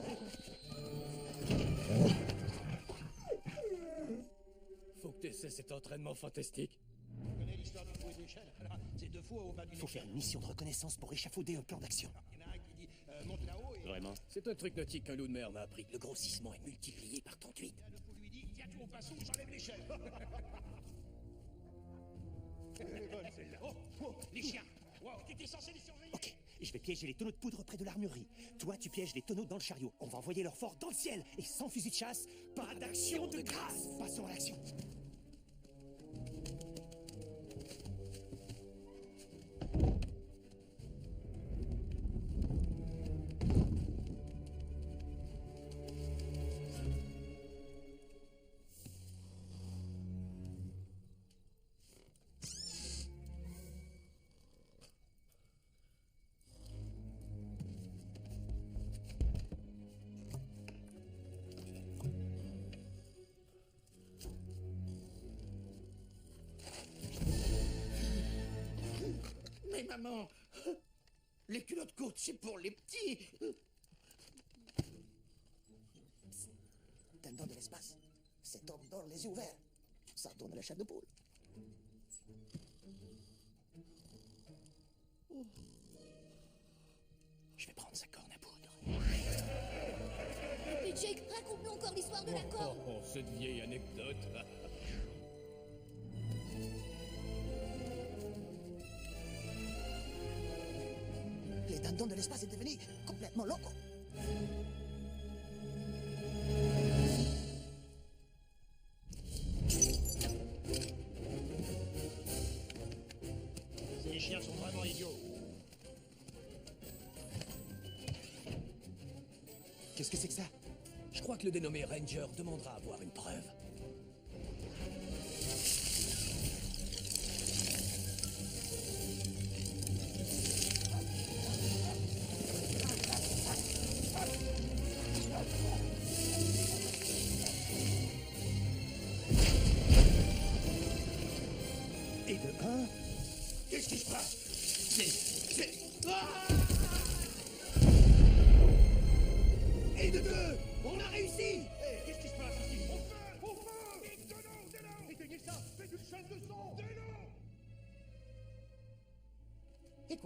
Faut que t'essaies cet entraînement fantastique. Tu connais l'histoire de trouver des chaînes? C'est 2 fois au bas d'une Il faut faire une mission de reconnaissance pour échafauder un plan d'action. Il y en a un qui dit monte là-haut et... Vraiment? C'est un truc nautique qu'un loup de mer m'a appris. Le grossissement est multiplié par 38. L'autre lui dit tiens tout au pinceau, j'enlève l'échelle. Elle est bonne celle-là. Oh, les chiens. Wow, t'étais censé les surveiller. Ok, je vais piéger les tonneaux de poudre près de l'armurerie. Toi, tu pièges les tonneaux dans le chariot. On va envoyer leur fort dans le ciel. Et sans fusil de chasse, pas d'action de grâce. Passons à l'action. Mais maman, les culottes courtes, c'est pour les petits. Dindon de l'espace. Cet homme dort les yeux ouverts. Ça donne la chair de poule. Je vais prendre sa corne à poudre. Et Jake, raconte-nous encore l'histoire de la corne. Oh, cette vieille anecdote. Les dindons de l'espace est devenu complètement loco. Ces chiens sont vraiment idiots. Qu'est-ce que c'est que ça? Je crois que le dénommé Ranger demandera à voir une preuve.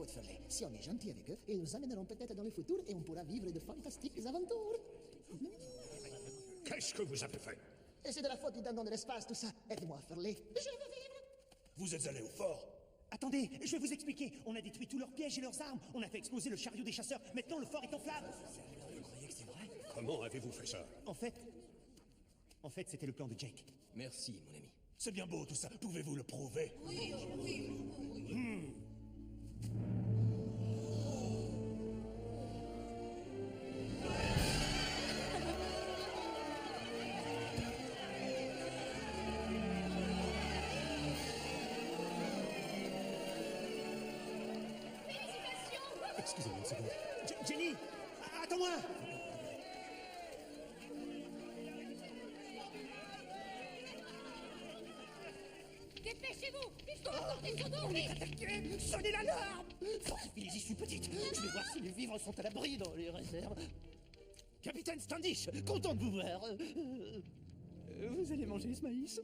écoute, Furley, si on est gentil avec eux, ils nous amèneront peut-être dans le futur et on pourra vivre de fantastiques aventures. Qu'est-ce que vous avez fait? Et c'est de la faute du dindon de l'espace, tout ça. Aide-moi, Furley. Je veux vivre. Vous êtes allé au fort? Attendez, je vais vous expliquer. On a détruit tous leurs pièges et leurs armes. On a fait exploser le chariot des chasseurs. Maintenant, le fort est en flammes. Vous croyez que c'est vrai? Comment avez-vous fait ça? En fait, c'était le plan de Jake. Merci, mon ami. C'est bien beau tout ça. Pouvez-vous le prouver? Oui, oui. Excusez-moi une seconde. Jenny, attends-moi. Dépêchez-vous! Ils sont encore des endormis! Sonnez l'alarme! Fortifie les issues petites. Je vais voir si les vivres sont à l'abri dans les réserves. Capitaine Standish, content de vous voir. Vous allez manger ce maïs?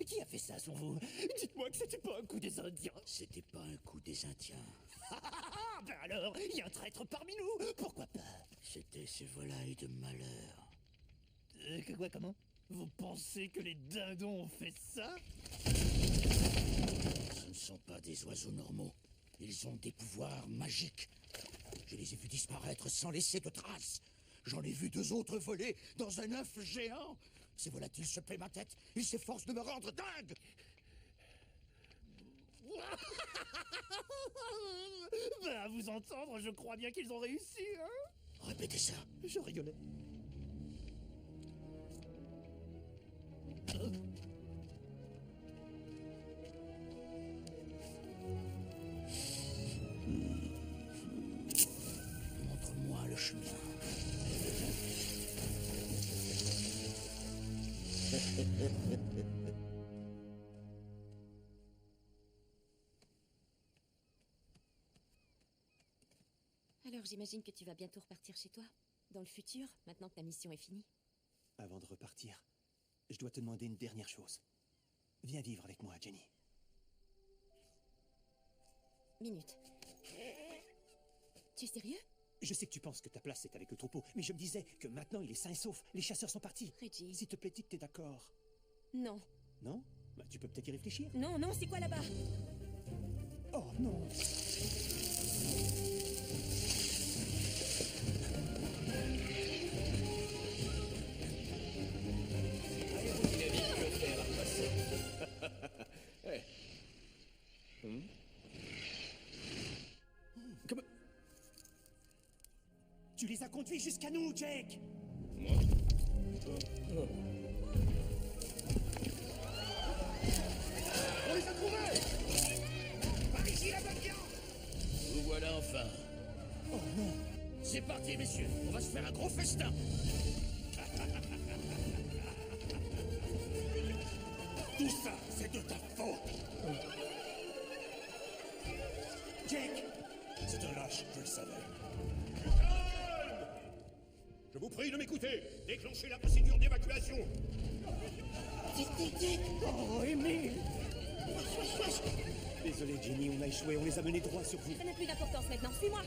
Qui a fait ça sur vous? Dites-moi que c'était pas un coup des Indiens. C'était pas un coup des Indiens. Ben alors, il y a un traître parmi nous. Pourquoi pas? C'était ces volailles de malheur. Comment? Vous pensez que les dindons ont fait ça? Ce ne sont pas des oiseaux normaux. Ils ont des pouvoirs magiques. Je les ai vus disparaître sans laisser de traces. J'en ai vu 2 autres voler dans un œuf géant. Ces volatiles se paient ma tête. Ils s'efforcent de me rendre dingue. Ben, à vous entendre, je crois bien qu'ils ont réussi, hein? Répétez ça. Je rigolais. Montre-moi le chemin. Alors j'imagine que tu vas bientôt repartir chez toi? Dans le futur, maintenant que ta mission est finie? Avant de repartir, je dois te demander une dernière chose. Viens vivre avec moi, Jenny. Minute. Tu es sérieux? Je sais que tu penses que ta place est avec le troupeau, mais je me disais que maintenant il est sain et sauf. Les chasseurs sont partis. Reggie. S'il te plaît, dis que t'es d'accord. Non. Non? Bah, tu peux peut-être y réfléchir. Non, non, c'est quoi là-bas? Oh non! Comment? Tu les as conduits jusqu'à nous, Jake! On les a trouvés! Par ici, la bonne viande! Vous voilà enfin. Oh non! C'est parti, messieurs. On va se faire un gros festin. Tout ça, c'est de ta faute. Jake! C'est un lâche, je le savais. Je vous prie de m'écouter. Déclenchez la procédure d'évacuation. Oh, Émile! Désolé, Jenny, on a échoué. On les a menés droit sur vous. Ça n'a plus d'importance maintenant, suis-moi!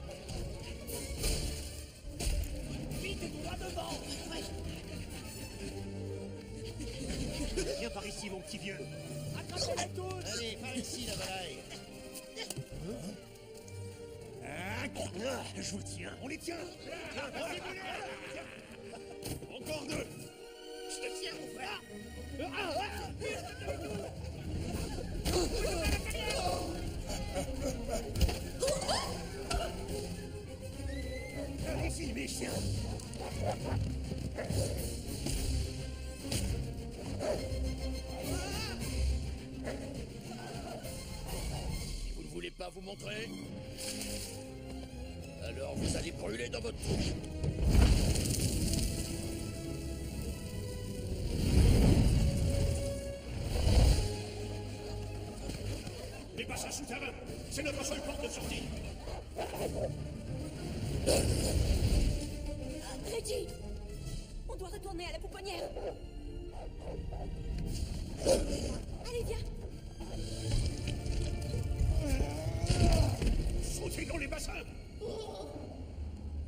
Vite, droit devant! Viens par ici, mon petit vieux. Attrapez-les tous! Allez, par ici, la volaille. Je vous tiens! On les tient! Encore 2. Je te tiens, mon frère! Allez-y, mes chiens. Vous ne voulez pas vous montrer? Alors vous allez brûler dans votre touche. Les passages souterrains, c'est notre seule porte de sortie. Reggie! On doit retourner à la pouponnière! Allez, viens! Vidons les bassins.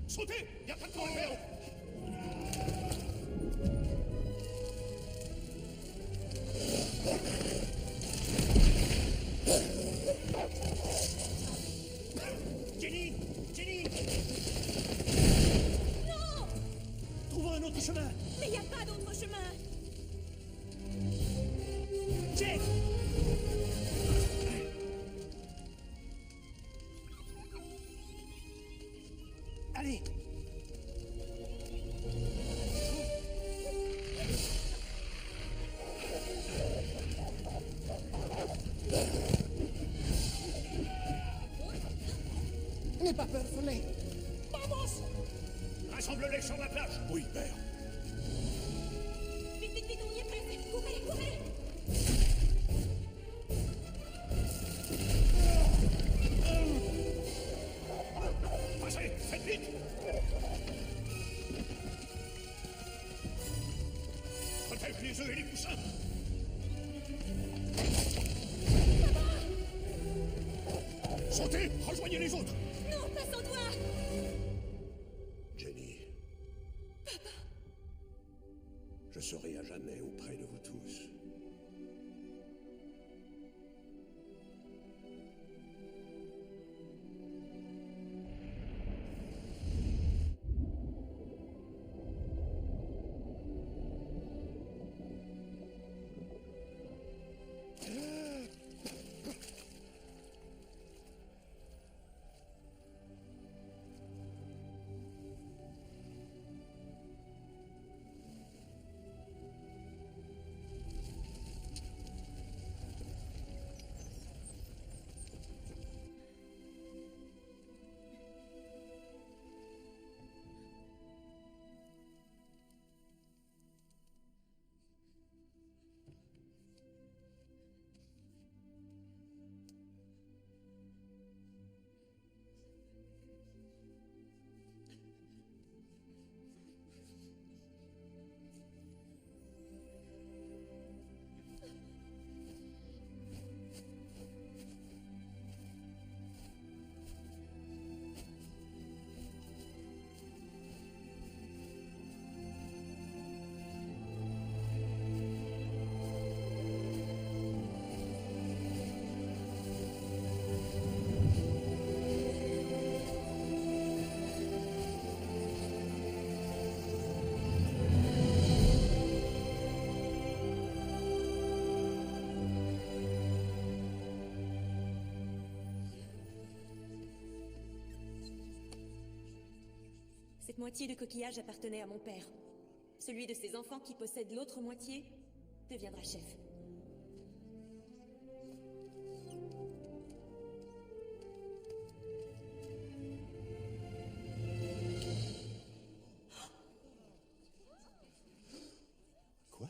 Sautez, y a pas de temps à perdre. Jenny! Jenny! Non! Trouvons un autre chemin! Mais il n'y a pas d'autre chemin! Jake! Allez! N'aie pas peur, Follet. Vamos! Rassemble-les sur la plage. Oui, père. Vite, vite, vite, on y est presque! Courez, courez! Passez, faites vite. Protège les œufs et les poussins. Sautez, rejoignez les autres. Non, pas sans toi! Jenny. Je serai à jamais auprès de vous tous. Cette moitié de coquillage appartenait à mon père. Celui de ses enfants qui possède l'autre moitié deviendra chef. Quoi?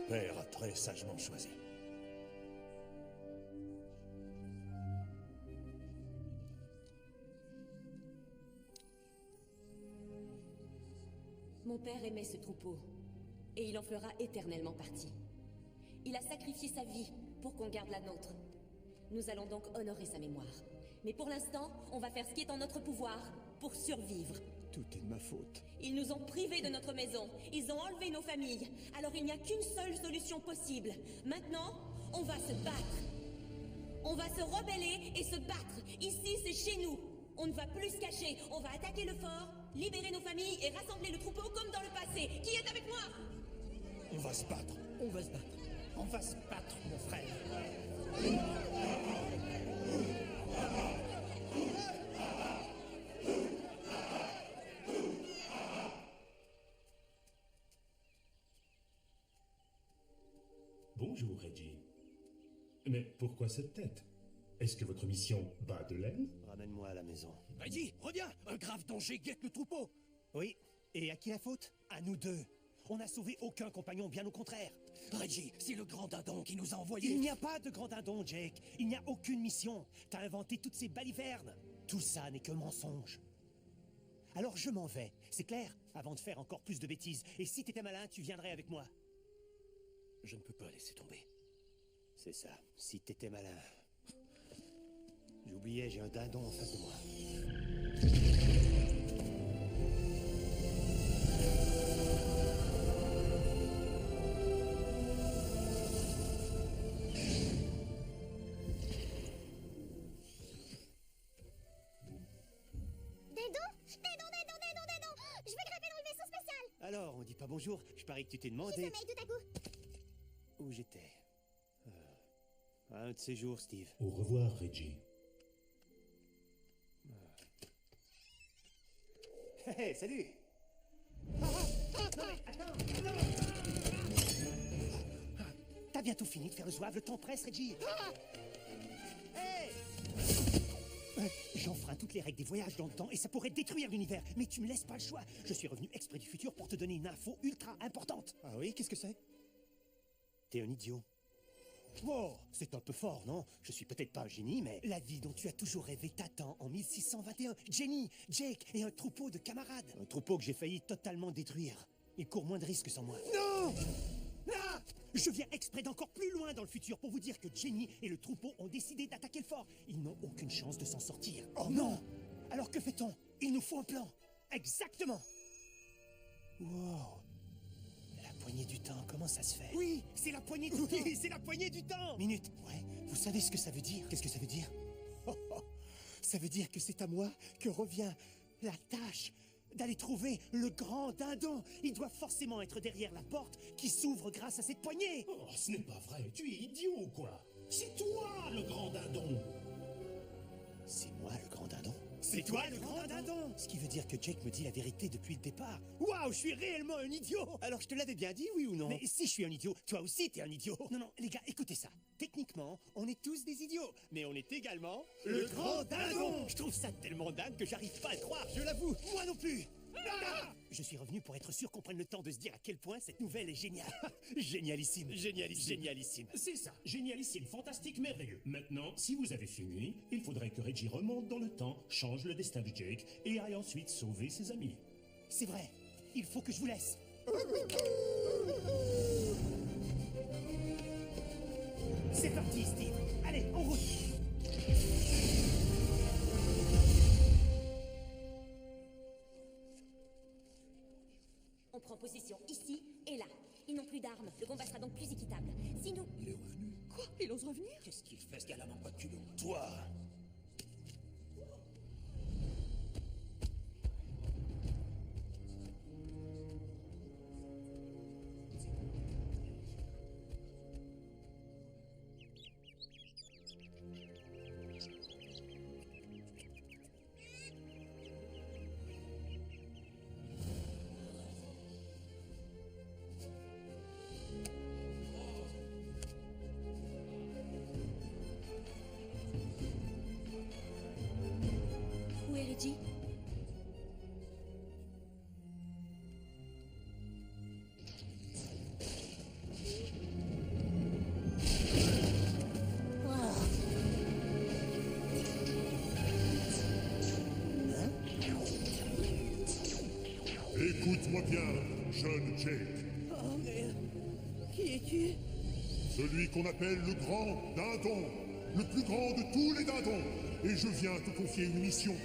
Père a très sagement choisi. Mon père aimait ce troupeau, et il en fera éternellement partie. Il a sacrifié sa vie pour qu'on garde la nôtre. Nous allons donc honorer sa mémoire. Mais pour l'instant, on va faire ce qui est en notre pouvoir pour survivre. Tout est de ma faute. Ils nous ont privés de notre maison. Ils ont enlevé nos familles. Alors il n'y a qu'une seule solution possible. Maintenant, on va se battre. On va se rebeller et se battre. Ici, c'est chez nous. On ne va plus se cacher. On va attaquer le fort, libérer nos familles et rassembler le troupeau comme dans le passé. Qui est avec moi? On va se battre. On va se battre. On va se battre, mon frère. Bonjour, Reggie. Mais pourquoi cette tête? Est-ce que votre mission bat de l'aile? Ramène-moi à la maison. Reggie, reviens! Un grave danger guette le troupeau! Oui, et à qui la faute? À nous deux. On n'a sauvé aucun compagnon, bien au contraire. Reggie, c'est le grand dindon qui nous a envoyés. Il n'y a pas de grand dindon, Jake. Il n'y a aucune mission. T'as inventé toutes ces balivernes. Tout ça n'est que mensonge. Alors je m'en vais, c'est clair? Avant de faire encore plus de bêtises. Et si t'étais malin, tu viendrais avec moi. Je ne peux pas laisser tomber. C'est ça, si t'étais malin. J'oubliais, j'ai un dindon en face de moi. Je vais grimper dans le vaisseau spatial. Alors, on dit pas bonjour. Je parie que tu t'es demandé... Qui sommeille tout à coup. Où j'étais. Un de ces jours, Steve. Au revoir, Reggie. Hé, salut. T'as bientôt fini de faire le zouave, le temps presse, Reggie. Hey! J'enfreins toutes les règles des voyages dans le temps et ça pourrait détruire l'univers. Mais tu me laisses pas le choix. Je suis revenu exprès du futur pour te donner une info ultra importante. Ah oui, qu'est-ce que c'est? T'es un idiot. Wow, c'est un peu fort, non? Je suis peut-être pas un génie, mais la vie dont tu as toujours rêvé t'attend en 1621. Jenny, Jake et un troupeau de camarades. Un troupeau que j'ai failli totalement détruire. Il court moins de risques sans moi. Non! Ah! Je viens exprès d'encore plus loin dans le futur pour vous dire que Jenny et le troupeau ont décidé d'attaquer le fort. Ils n'ont aucune chance de s'en sortir. Oh non! Alors que fait-on? Il nous faut un plan. Exactement! Wow! La poignée du temps, comment ça se fait? Oui, c'est la poignée du temps! Oui, c'est la poignée du temps! Minute, ouais, vous savez ce que ça veut dire? Qu'est-ce que ça veut dire? Ça veut dire que c'est à moi que revient la tâche d'aller trouver le grand dindon. Il doit forcément être derrière la porte qui s'ouvre grâce à cette poignée. Oh, ce n'est pas vrai. Tu es idiot ou quoi? C'est toi, le grand dindon. C'est moi, le grand dindon? C'est toi, le grand dindon! Ce qui veut dire que Jake me dit la vérité depuis le départ. Waouh, je suis réellement un idiot! Alors je te l'avais bien dit, oui ou non? Mais si je suis un idiot, toi aussi t'es un idiot! Non, non, les gars, écoutez ça. Techniquement, on est tous des idiots, mais on est également le grand dindon! Je trouve ça tellement dingue que j'arrive pas à le croire, je l'avoue! Moi non plus! Ah! Je suis revenu pour être sûr qu'on prenne le temps de se dire à quel point cette nouvelle est géniale. Génialissime. Génialissime. Génialissime. C'est ça. Génialissime, fantastique, merveilleux. Maintenant, si vous avez fini, il faudrait que Reggie remonte dans le temps, change le destin de Jake et aille ensuite sauver ses amis. C'est vrai. Il faut que je vous laisse. C'est parti, Steve. Allez, en route. On prend position ici et là. Ils n'ont plus d'armes. Le combat sera donc plus équitable. Si nous... Il est revenu. Quoi? Il ose revenir? Qu'est-ce qu'il fait, ce gars-là, mon pote culot? Toi! Où est Reggie? Écoute-moi bien, jeune Jake. Oh, mais... Qui es-tu? Celui qu'on appelle le grand dindon. Le plus grand de tous les dindons. Et je viens te confier une mission.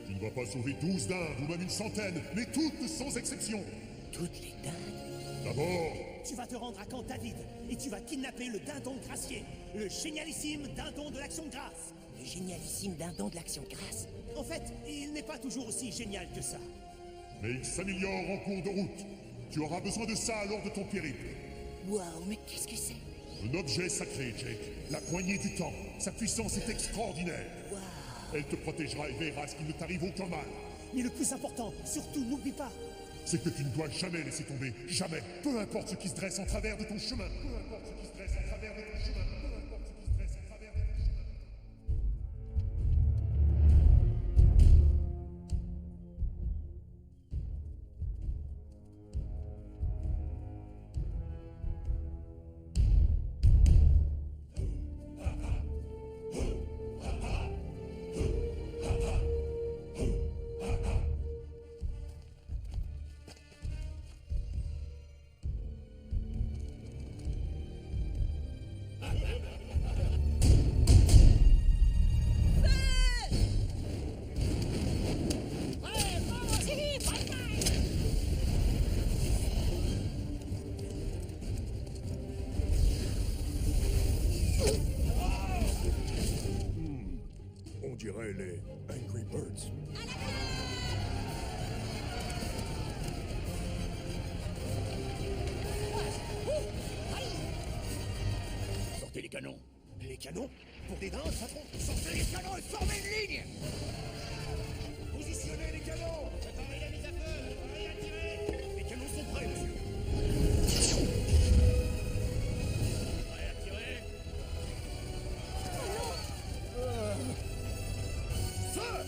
Tu ne vas pas sauver 12 dindes ou même une centaine, mais toutes sans exception. Toutes les dindes? D'abord... Tu vas te rendre à Camp David et tu vas kidnapper le dindon gracier. Le génialissime dindon de l'Action de Grâce. Le génialissime dindon de l'Action de Grâce. En fait, il n'est pas toujours aussi génial que ça. Mais il s'améliore en cours de route. Tu auras besoin de ça lors de ton périple. Waouh, mais qu'est-ce que c'est? Un objet sacré, Jake. La poignée du temps. Sa puissance est extraordinaire. Waouh. Elle te protégera et veillera à ce qu'il ne t'arrive aucun mal. Mais le plus important, surtout, n'oublie pas. C'est que tu ne dois jamais laisser tomber. Jamais. Peu importe ce qui se dresse en travers de ton chemin. Peu importe ce qui se dresse en travers de ton chemin. Peu importe ce qui se dresse en travers de ton chemin. les Angry Birds. Sortez les canons. Les canons? Pour des dindes, patron? Sortez les canons et formez une ligne! Positionnez les canons! Préparez la mise à feu! Préparez à tirer! Les canons sont prêts, monsieur! Prêts à tirer? Feu!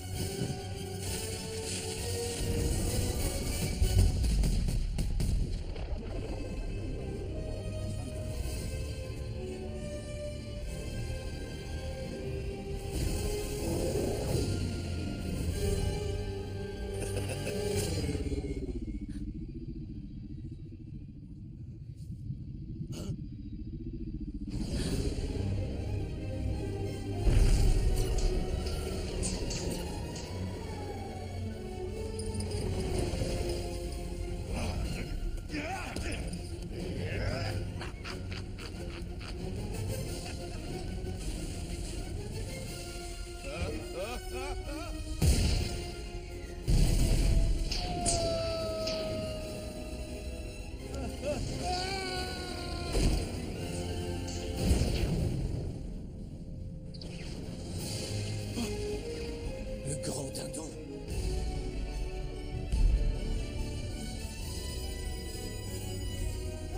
Le grand dindon.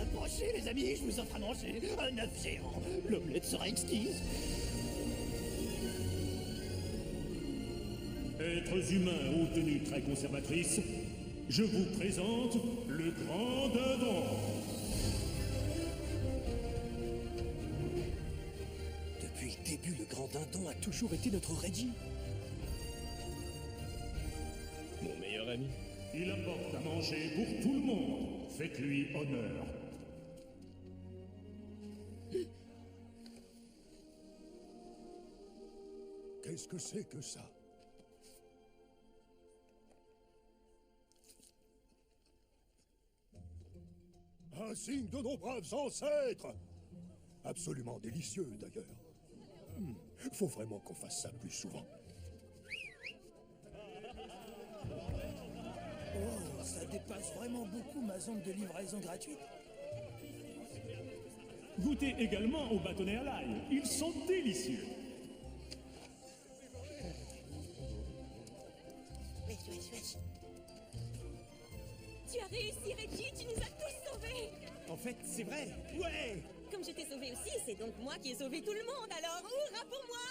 Approchez, les amis, je vous offre à manger un œuf géant. L'omelette sera exquise. Êtres humains aux tenues très conservatrices, je vous présente le grand dindon. Depuis le début, le grand dindon a toujours été notre Reggie. Mon meilleur ami. Il apporte à manger pour tout le monde. Faites-lui honneur. Qu'est-ce que c'est que ça? Un signe de nos braves ancêtres! Absolument délicieux, d'ailleurs. Faut vraiment qu'on fasse ça plus souvent. Oh, ça dépasse vraiment beaucoup ma zone de livraison gratuite. Goûtez également aux bâtonnets à l'ail. Ils sont délicieux. Tu as réussi, Reggie, tu nous as tous sauvés! En fait, c'est vrai. Ouais. Comme je t'ai sauvé aussi, c'est donc moi qui ai sauvé tout le monde, alors hurrah pour moi!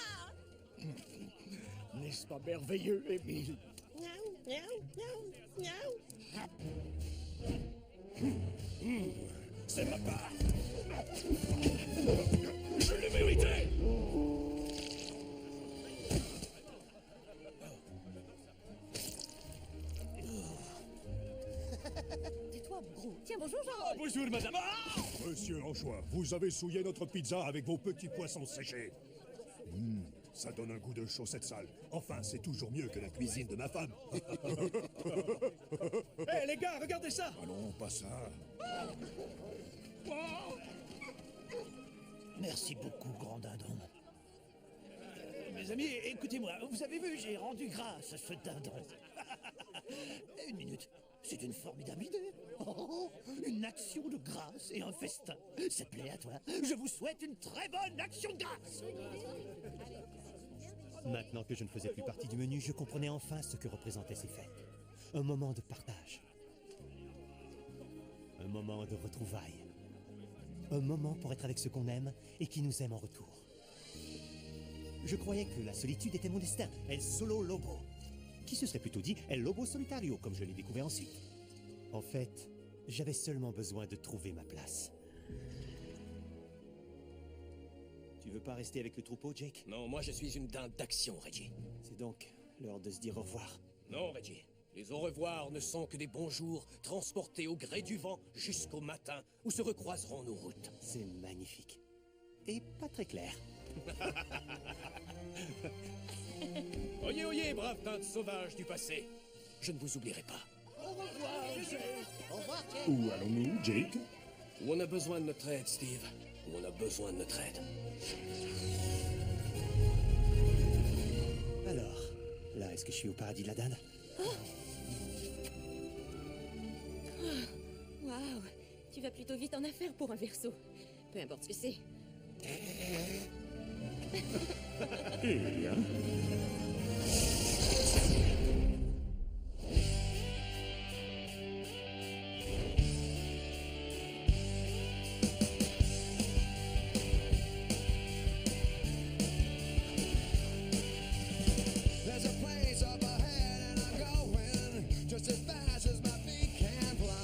N'est-ce pas merveilleux, Émile? C'est ma part. Je l'ai mérité. Tais-toi, gros. Tiens, bonjour, Jean. Bonjour, madame. Monsieur Anchois, vous avez souillé notre pizza avec vos petits poissons séchés. Ça donne un goût de chaussette sale. Enfin, c'est toujours mieux que la cuisine de ma femme. Hé, les gars, regardez ça! Ah non, pas ça. Merci beaucoup, grand dindon. Mes amis, écoutez-moi, vous avez vu, j'ai rendu grâce à ce dindon. Une minute, c'est une formidable idée. Oh, une action de grâce et un festin. Ça plaît à toi? Je vous souhaite une très bonne action de grâce. Maintenant que je ne faisais plus partie du menu, je comprenais enfin ce que représentaient ces fêtes. Un moment de partage. Un moment de retrouvailles. Un moment pour être avec ceux qu'on aime et qui nous aiment en retour. Je croyais que la solitude était mon destin. El solo lobo. Qui se serait plutôt dit El lobo solitario, comme je l'ai découvert ensuite. En fait, j'avais seulement besoin de trouver ma place. Tu veux pas rester avec le troupeau, Jake? Non, moi je suis une dinde d'action, Reggie. C'est donc l'heure de se dire au revoir. Non, Reggie. Les au revoir ne sont que des bonjours transportés au gré du vent jusqu'au matin où se recroiseront nos routes. C'est magnifique. Et pas très clair. Oyez, oyez, brave dinde sauvage du passé. Je ne vous oublierai pas. Au revoir, Jake. Au revoir, Jake. Où allons-nous, Jake? Où on a besoin de notre aide, Steve. Où on a besoin de notre aide. Alors, Là, est-ce que je suis au paradis de la dinde? Waouh, tu vas plutôt vite en affaire pour un Verseau. Peu importe ce que c'est. Eh bien. There's a place up ahead and I'm going just as fast as my feet can fly.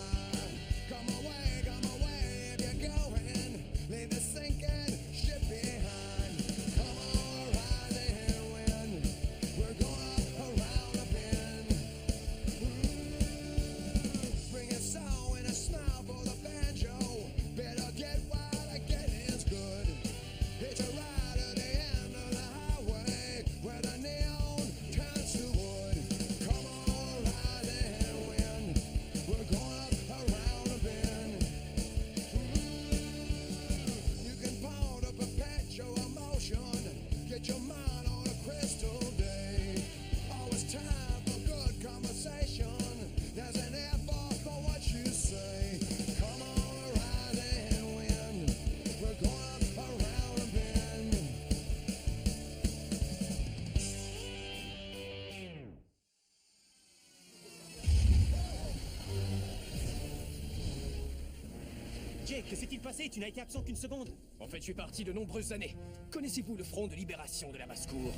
Come away if you're going. Leave the sinking ship behind. Come on, rising wind. We're going up around a bend. Bring a soul and a smile for the banjo. Better get while the getting's good. It's a ride at the end of the highway where the neon turns to wood. Come on, rising wind. We're going up around a bend. You can pound up a perpetual emotion. Get your mind on a crystal day. Always time for good conversation. There's an effort for what you say. Come on, rising wind. We're going up around a bend. Jake, que s'est-il passé? Tu n'as été absent qu'une seconde. En fait, je suis parti de nombreuses années. Connaissez-vous le Front de Libération de la Basse-Cour?